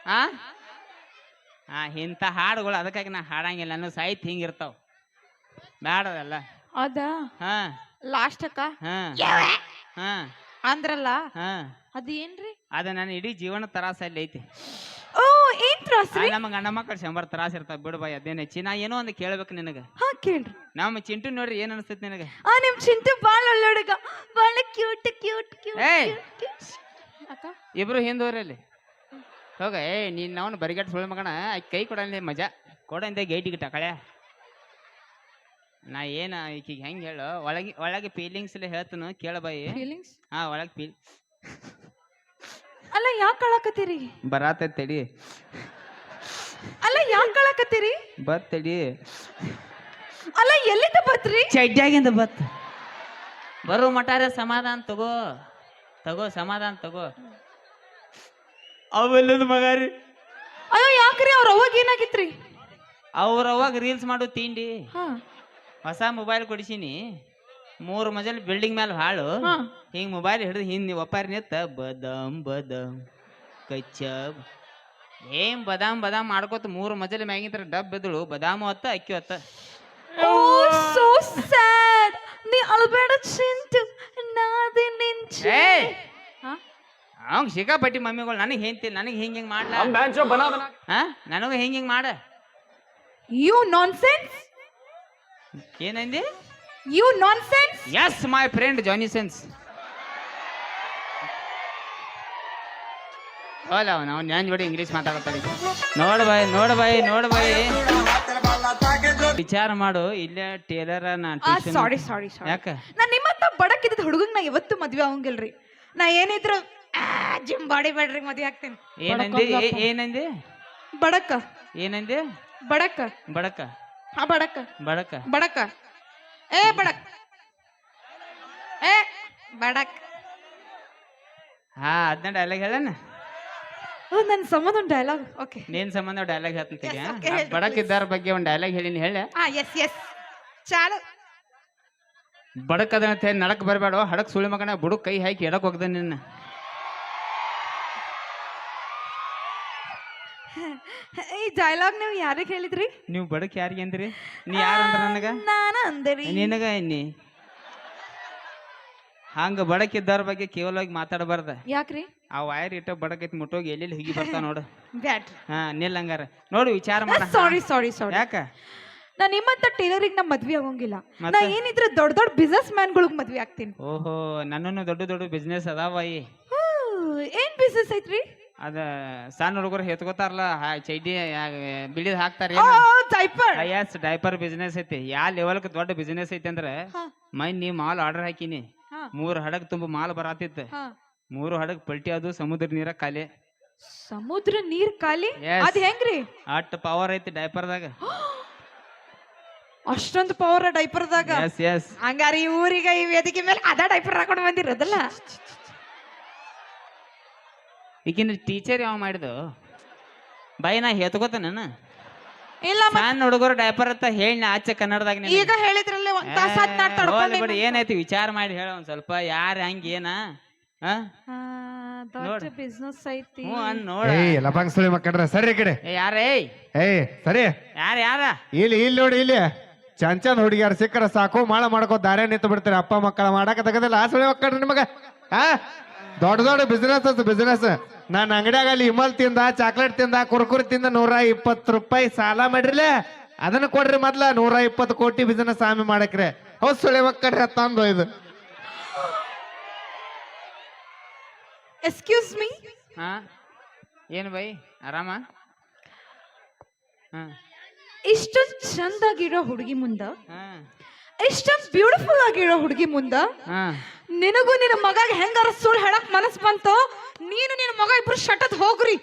Speaker 3: ಆ ಇಂಥ ಹಾಡುಗಳು ಅದಕ್ಕಾಗಿ ನಾ ಹಾಡಂಗಿಲ್ಲ. ನನ್ನ ಸಾಹಿತ್ಯ ಹಿಂಗಿರ್ತಾವ, ಬ್ಯಾಡದಲ್ಲ.
Speaker 4: ಅದ
Speaker 3: ಹಾ
Speaker 4: ಲಾಸ್ಟ್ ಅಕ್ಕ
Speaker 3: ಹಾ ಹಾ
Speaker 4: ಅಂದ್ರಲ್ಲ
Speaker 3: ಹಾ
Speaker 4: ಅದೇನ್ರಿ?
Speaker 3: ಅದ ನನ್ನ ಇಡೀ ಜೀವನ ತ್ರಾಸ ಅಲ್ಲಿ ಐತಿ.
Speaker 4: ಓ ಏನ್ ತ್ರಾಸ್ರಿ?
Speaker 3: ನಮ್ಮ ಗಂಡ ಮಕ್ಕಳು 100 ತ್ರಾಸ ಇರ್ತಾವ. ಬಿಡು ಬಾಯ್, ಅದೇನ್ ಹೆಚ್ಚಿ. ನಾ ಏನೋ ಒಂದು ಕೇಳ್ಬೇಕು ನಿನಗ.
Speaker 4: ಹಾ ಕೇಳ್ರಿ.
Speaker 3: ನಮ್ಮ ಚಿಂಟು ನೋಡ್ರಿ ಏನ್ ಅನಿಸ್ತೈತಿ ನಿನಗ?
Speaker 4: ನಿಮ್ ಚಿಂಟು ಬಾಳ ಒಳ್ಳೆ ಹುಡುಗ, ಬಾಳ ಕ್ಯೂಟ್ ಕ್ಯೂಟ್ ಕ್ಯೂಟ್.
Speaker 3: ಏಯ್
Speaker 4: ಅಕ್ಕ
Speaker 3: ಇಬ್ರು ಹಿಂದೋರಿ ಅಲ್ಲಿ ಹೋಗ. ನೀನ್ ನಾವು ಬರಿಗಟ್ಟು ಸುಳ್ಳು ಮಗಣ. ಕೈ ಕೊಡಂದೆ ಮಜಾ ಕೊಡಂದೆ ಗೇಟಿಗೆ ಟಕಳೆ. ನಾ ಏನ ಈಕಿಗೆ ಹೆಂಗ್ ಹೇಳು? ಒಳಗೆ ಫೀಲಿಂಗ್ಸ್ ಹೇಳ್ತನು ಕೇಳ ಬಾಯಿ.
Speaker 4: ಫೀಲಿಂಗ್ಸ್?
Speaker 3: ಹಾ ಒಳಗೆ
Speaker 4: ಅಲ್ಲ ಯಾಕೆ ಅಳಕತ್ತೀರಿ?
Speaker 3: ಬರಾತೈತಿ ತಡಿ.
Speaker 4: ಅಲ್ಲ ಯಾಕೆ ಅಳಕತ್ತೀರಿ?
Speaker 3: ತಡಿ.
Speaker 4: ಅಲ್ಲ ಎಲ್ಲಿಂದ ಬತ್ರಿ?
Speaker 3: ಚಡ್ಡ್ಯಾಗಿಂದ ಬರೋ ಮಟಾರ ಸಮಾಧಾನ ತಗೋ ಸಮಾಧಾನ ತಗೋ. ಅವೆಲ್ಲದ ಮಗಾರಿ.
Speaker 4: ಅಯ್ಯೋ ಯಾಕ್ರಿ? ಅವ್ರ ಅವಾಗ ಏನಾಗಿತ್ರಿ?
Speaker 3: ಅವಾಗ ರೀಲ್ಸ್ ಮಾಡು ತಿಂಡಿ. ಹೊಸ ಮೊಬೈಲ್ ಕೊಡಿಸಿನಿ. 3 ಮಜಲ್ ಬಿಲ್ಡಿಂಗ್ ಮೇಲೆ ಹಾಳು. ಹಿಂಗ್ ಮೊಬೈಲ್ ಹಿಡಿದು ಹಿಂದ್ ಒಪ್ಪಾರಿ ನಿತ್ತ ಬದಾಮ್ ಕಚ್ಚಬ್ ಏನ್ ಬದಾಮ್ ಮಾಡ್ಕೋತ 3 ಮಜಲ್ ಮ್ಯಾಗಿಂತ್ರ ಡಬ್ ಬಿದ್ದಳು. ಬದಾಮು ಹೊತ್ತ ಅಕ್ಕಿ ಹೊತ್ತ.
Speaker 4: Oh so sad. ನೀ ಅಳಬೇಡ ಚಿಂಟು, ನಾದಿ ನಿಂಚು.
Speaker 3: ಅವಂಗ ಸಿಕ್ಕಾಪಟ್ಟಿ ಮಮ್ಮಿಗಳು ನನಗೆ ಹೆಂಡ್ತಿ ನನಗೆ ಹಿಂಗ್ ಮಾಡ್ಲ. ನನಗೂ ಹಿಂಗ್ ಮಾಡ.
Speaker 4: You nonsense.
Speaker 3: ಏನಂದಿ?
Speaker 4: You nonsense.
Speaker 3: Yes my friend Johnny sense. ಹೋಲ ನಾವು ನಾನು ಜೋಡಿ ಇಂಗ್ಲೀಷ್ ಮಾತಾಡ್ತಾರೆ. ನೋಡ ಬಾಯಿ ವಿಚಾರ ಮಾಡು. ಇಲ್ಲೇ ಟೇಲರ್
Speaker 4: ಸಾರಿ
Speaker 3: ಯಾಕ?
Speaker 4: ನಾ ನಿಮ್ಮತ್ತ ಬಡಕಿದ್ದ ಹುಡುಗಂಗ್ ನಾ ಯಾವತ್ತು ಮದ್ವೆ ಆಗಂಗಿಲ್ರಿ. ನಾ ಏನಿದ್ರು ಜಿಮ್ ಬಾಡಿ ಬೇಡ್ರಿ ಮದ್ವೆ ಆಗ್ತೇನೆ.
Speaker 3: ಏನಂದಿ?
Speaker 4: ಬಡಕ.
Speaker 3: ಏನಂದಿ?
Speaker 4: ಬಡಕ. ಹಾ ಬಡಕ. ಏ ಬಡಕ್.
Speaker 3: ಹಾ ಅದನ್ನ ಡೈಲಾಗ್ ಹೇಳನ.
Speaker 4: ನನ್ ಸಂಬಂಧ ಒಂದು ಡೈಲಾಗ್. ಓಕೆ
Speaker 3: ನೀನ್ ಸಂಬಂಧ ಡೈಲಾಗ್ ಹೇಳ್ತೀನಿ. ಬಡಕಿದ್ದಾರ ಬಗ್ಗೆ ಒಂದು ಡೈಲಾಗ್ ಹೇಳಿನಿ ಹೇಳ.
Speaker 4: ಎಸ್ ಚಾಲು.
Speaker 3: ಬಡಕ್ ಅದಂತ ಹೇಳಿ ನಡಕ್ ಬರಬೇಡ. ಹಡಕ್ ಸುಳಿ ಮಗನ ಬುಡುಕ್ ಕೈ ಹಾಕಿ ಎಡಕ್ ಹೋಗ್ದ ನಿನ್ನ.
Speaker 4: ಈ ಡೈಲಾಗ್ ನೀವು ಯಾರಿಗೆ ಹೇಳಿದ್ರಿ?
Speaker 3: ನೀವು ಬಡಕ್ ಯಾರಿಗೆ ಅಂದ್ರಿ? ನೀ ಯಾರ ಅಂದ್ರ ನನಗ?
Speaker 4: ನಾನ ಅಂದ್ರಿ.
Speaker 3: ನಿನಗ ಎನ್ನಿ ಹಂಗ ಬಡಕಿದ್ದಾರ ಬಗ್ಗೆ ಕೇವಲವಾಗಿ ಮಾತಾಡಬಾರ್ದ.
Speaker 4: ಯಾಕ್ರಿ?
Speaker 3: ಆ ವೈರ್ ಇಟ್ಟ ಬಡಕೈತಿ ಮುಟ್ಟೋಗಿ ಎಲ್ಲೆಲ್ಲಿ ಹುಗಿ ಬರ್ತಾವ ನೋಡು.
Speaker 4: ಬ್ಯಾಡ್.
Speaker 3: ಹಾ ನಿಲ್ ಹಂಗಾರ ನೋಡು ವಿಚಾರ ಮಾಡ.
Speaker 4: ಸಾರಿ
Speaker 3: ಯಾಕ?
Speaker 4: ನಾ ನಿಮ್ಮಂತ ಟೈಲರಿಂಗ್ ನಾ ಮದ್ವೆ ಆಗೋಂಗಿಲ್ಲ. ನಾ ಏನಿದ್ರೆ ದೊಡ್ಡ ಬಿಸ್ನೆಸ್ ಮ್ಯಾನ್ ಗಳಿಗೆ ಮದ್ವೆ ಆಗ್ತೀನಿ.
Speaker 3: ಓಹೋ ನನ್ನನ್ನು ದೊಡ್ಡ ಬಿಸ್ನೆಸ್ ಅದಾವಾಯಿ.
Speaker 4: ಏನ್ ಬಿಸ್ನೆಸ್ ಐತ್ರಿ?
Speaker 3: ಅದ ಸಣ್ಣ ಹುಡುಗರು ಹೆತ್ಕೋತಾರಲ್ಲ ಚೈಡಿ ಬಿಳಿದ್ ಹಾಕ್ತಾರ. ಡೈಪರ್ ಬಿಸ್ನೆಸ್ ಐತಿ. ಯಾ ಲೆವೆಲ್ಕ್ ದೊಡ್ಡ ಬಿಸ್ನೆಸ್ ಐತಿ ಅಂದ್ರ ನೀ ಮಾಲ್ ಆರ್ಡರ್ ಹಾಕಿನಿ. 3 ಹಡಗ್ ತುಂಬ ಮಾಲ್ ಬರಾತಿತ್ತು. 3 ಹಡಗ್ ಪಲ್ಟಿ ಅದು ಸಮುದ್ರ ನೀರ ಖಾಲಿ.
Speaker 4: ಸಮುದ್ರ ನೀರ್ ಖಾಲಿ? ಅದ್ ಹೆಂಗ್ರಿ?
Speaker 3: ಅಟ್ ಪವರ್ ಐತಿ ಡೈಪರ್ದಾಗ.
Speaker 4: ಅಷ್ಟೊಂದು ಪವರ್ ಡೈಪರ್ದಾಗ? ಹಂಗಾರ ಈ ಊರಿಗೆ ಈ ವೇದಿಕೆ ಮೇಲೆ ಅದ ಡೈಪರ್ ಹಾಕೊಂಡು ಬಂದಿರೋದಲ್ಲ.
Speaker 3: ಈಗಿನ ಟೀಚರ್ ಯಾವ ಮಾಡಿದ್ದು ಬಾಯಿ ನಾ ಹೆತ್ಕೋತ ನಾನು.
Speaker 4: ಇಲ್ಲ
Speaker 3: ಸಣ್ಣ ಹುಡುಗರು ಡೈಪರ್ ಅಂತ ಹೇಳಿ ಆಚೆ ಕನ್ನಡದಾಗ
Speaker 4: ಈಗ ಹೇಳಿದ್ರಲ್ಲಿ
Speaker 3: ಏನೈತಿ ವಿಚಾರ ಮಾಡಿ ಹೇಳ ಒಂದ್ ಸ್ವಲ್ಪ. ಯಾರ ಹಂಗ ಏನ
Speaker 4: ಬಿಸ್ನೆಸ್ ಐತಿ
Speaker 3: ನೋಡ.
Speaker 5: ಮಕ್ಕಳ್ರ ಸರಿ ಕಡೆ
Speaker 3: ಯಾರೇ
Speaker 5: ಸರಿ
Speaker 3: ಯಾರ
Speaker 5: ಇಲ್ಲಿ ನೋಡಿ. ಇಲ್ಲಿ ಚಂಚಂದ್ ಹುಡುಗಿಯಾರ ಸಿಕ್ಕರ ಸಾಕು ಮಾಳ ಮಾಡ್ಕೋ ದಾರ್ಯ ನಿಂತು ಬಿಡ್ತಾರೆ. ಅಪ್ಪ ಮಕ್ಕಳ ಮಾಡಾಕ ತಗದಿಲ್ಲ. ಸುಳಿ ಮಕ್ಕಳ್ರಿ ನಿಮಗ ದೊಡ್ಡ ಬಿಸ್ನೆಸ್. ನಾನು ಅಂಗಡಿಯಾಗ ಅಲ್ಲಿ ಇಮಲ್ ತಿಂದ, ಚಾಕ್ಲೇಟ್ ತಿಂದ, ಕುರ್ಕುರಿ ತಿಂದ 120 ರೂಪಾಯಿ ಸಾಲ ಮಾಡ್ರಿಲೆ. ಅದನ್ನ ಕೊಡ್ರಿ ಮೊದ್ಲ. 120 ಕೋಟಿ ಬಿಸ್ನೆಸ್ ಆಮೆ ಮಾಡಕ್ರೆ. ಹೌದ್ ಸುಳಿ ಮಕ್ಕಳ್ರಿ ತಂದು ಇದು.
Speaker 4: Excuse me.
Speaker 3: ಏನು ಬೈ ಆರಾಮ?
Speaker 4: ಇಷ್ಟೊಂದು ಚಂದಾಗಿರೋ ಹುಡುಗಿ ಮುಂದ, ಇಷ್ಟೊಂದು ಬ್ಯೂಟಿಫುಲ್ ಆಗಿರೋ ಹುಡುಗಿ ಮುಂದ ನಿನಗೂ ನಿನ್ನ ಮಗ ಹೆಂಗಾರ ಸುಳ್ಳು ಹೇಳಕ್ ಮನಸ್ ಬಂತು. ನೀನು ನಿನ್ನ ಮಗ ಇಬ್ರು ಶಟದ್ ಹೋಗ್ರಿ.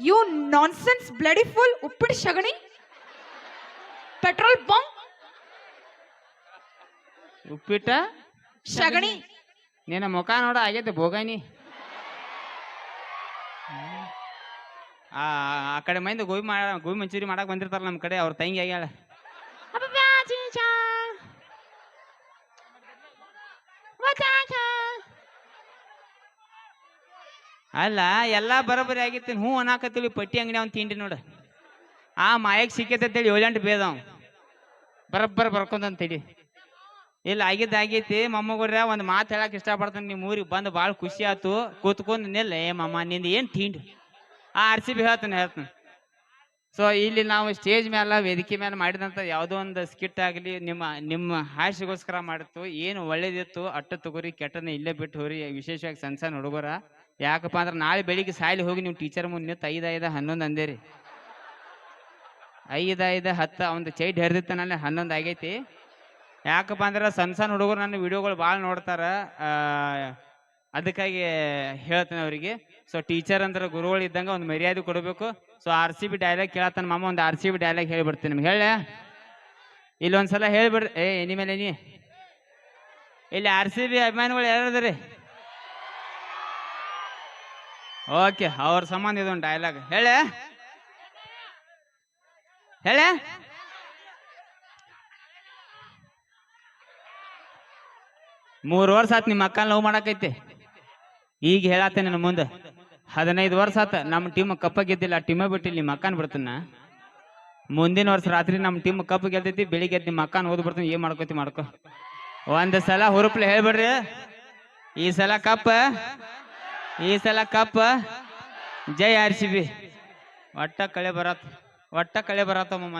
Speaker 4: You nonsense bloody fool. ಉಪ್ಪಿಟ್ಟು ಶಗಣಿ, ಪೆಟ್ರೋಲ್ ಬಂಕ್,
Speaker 3: ಉಪ್ಪಿಟ್ಟ
Speaker 4: ಶಗಣಿ.
Speaker 3: ನಿನ್ನ ಮುಖ ನೋಡ ಆಗೈತೆ ಬೋಗಾನಿ. ಆ ಕಡೆ ಮೈಂದ ಗೋಬಿ ಮಂಚೂರಿ ಮಾಡಕ್ ಬಂದಿರ್ತಾರ ನಮ್ ಕಡೆ. ಅವ್ರ ತಂಗಿ ಆಗ್ಯಾಳ. ಅಲ್ಲ ಎಲ್ಲಾ ಬರೋಬ್ಬರಿ ಆಗಿತ್ತು ಹ್ಞೂ ಅನ್ನಾಕತ್ತೀವಿ ಪಟ್ಟಿ ಅಂಗಡಿ ಅವ್ನು ತಿಂಡಿ ನೋಡು ಆ ಮಾಯಕ್ ಸಿಕ್ಕೈತೇಳಿ 7-8 ಬೇದವ್ ಬರಬ್ಬರ ಬರ್ಕೊಂತಂತೇಳಿ ಇಲ್ಲ ಆಗೈತಿ ಮೊಮ್ಮಗಳ್ರ ಒಂದು ಮಾತು ಹೇಳಕ್ ಇಷ್ಟಪಡ್ತಾನೆ ನಿಮ್ಮ ಊರಿಗೆ ಬಂದು ಭಾಳ ಖುಷಿ ಆಯ್ತು ಕೂತ್ಕೊಂಡು ನಿಲ್ಲ ಏ ಮಮ್ಮ ನಿಂದು ಏನು ತಿಂಡಿ ಆ RCB ಹೇಳ್ತಾನೆ ಸೊ ಇಲ್ಲಿ ನಾವು ಸ್ಟೇಜ್ ಮೇಲೆ ವೇದಿಕೆ ಮೇಲೆ ಮಾಡಿದಂಥ ಯಾವುದೋ ಒಂದು ಸ್ಕಿಟ್ ಆಗಲಿ ನಿಮ್ಮ ಹಾಸ್ಯಗೋಸ್ಕರ ಮಾಡಿತ್ತು ಏನು ಒಳ್ಳೇದಿತ್ತು ಅಟ್ಟ ತಗೋರಿ ಕೆಟ್ಟನ ಇಲ್ಲೇ ಬಿಟ್ಟು ಹೋರಿ ವಿಶೇಷವಾಗಿ ಸಣ್ಣ ಹುಡುಗರ ಯಾಕಪ್ಪ ಅಂದ್ರೆ ನಾಳೆ ಬೆಳಿಗ್ಗೆ ಸಾಲಿ ಹೋಗಿ ನೀವು ಟೀಚರ್ ಮುಂದೆ 5, 5, 11 ಅಂದೇರಿ 5, 5, 10 ಒಂದು ಚೈಟ್ ಹರಿದಿತ್ತಾನಲ್ಲಿ 11 ಆಗೈತಿ ಯಾಕಪ್ಪ ಅಂದ್ರೆ ಸಣ್ಣ ಹುಡುಗರು ನನ್ನ ವಿಡಿಯೋಗಳು ಭಾಳ ನೋಡ್ತಾರ ಅದಕ್ಕಾಗಿ ಹೇಳ್ತೇನೆ ಅವರಿಗೆ ಸೊ ಟೀಚರ್ ಅಂದ್ರೆ ಗುರುಗಳು ಇದ್ದಂಗೆ ಒಂದು ಮರ್ಯಾದೆ ಕೊಡಬೇಕು ಸೊ RCB ಡೈಲಾಗ್ ಕೇಳತ್ತಾನ ಮಾಮ ಒಂದು RCB ಡೈಲಾಗ್ ಹೇಳಿಬಿಡ್ತೀನಿ ನಿಮ್ಗೆ ಹೇಳ ಇಲ್ಲಿ ಒಂದ್ಸಲ ಹೇಳ್ಬಿಡ್ರಿ ಮೇಲೆ ನೀ ಇಲ್ಲಿ RCB ಅಭಿಮಾನಿಗಳು ಯಾರದ್ರಿ ಓಕೆ ಅವ್ರ ಸಂಬಂಧ ಇದೊಂದು ಡೈಲಾಗ್ ಹೇಳ 3 ವರ್ಷ ಆತ್ ನಿಮ್ಮ ಅಕ್ಕ ಲವ್ ಮಾಡಕೈತಿ ಈಗ ಹೇಳತ್ತೇನೆ ನನ್ನ ಮುಂದೆ 15 ವರ್ಷ ಆತ ನಮ್ಮ ಟೀಮ್ ಕಪ್ಪ ಗೆದ್ದಿಲ್ಲ ಟೀಮ ಬಿಟ್ಟಿಲ್ಲ ನಿಮ್ಮ ಅಕ್ಕನ ಬಿಡ್ತಾನ ಮುಂದಿನ ವರ್ಷ ರಾತ್ರಿ ನಮ್ಮ ಟೀಮ್ ಕಪ್ ಗೆದ್ದೈತಿ ಬೆಳಿಗ್ಗೆ ನಿಮ್ಮ ಅಕ್ಕನ ಓದ್ ಬಿಡ್ತಾನೆ ಏನ್ ಮಾಡ್ಕೋ ಒಂದ್ ಸಲ ಹುರುಪ್ಲೆ ಹೇಳ್ಬಿಡ್ರಿ ಈ ಸಲ ಕಪ್ ಜೈ RCB ಒಟ್ಟ ಕಳೆ ಬರತ್ತ ಮಮ್ಮ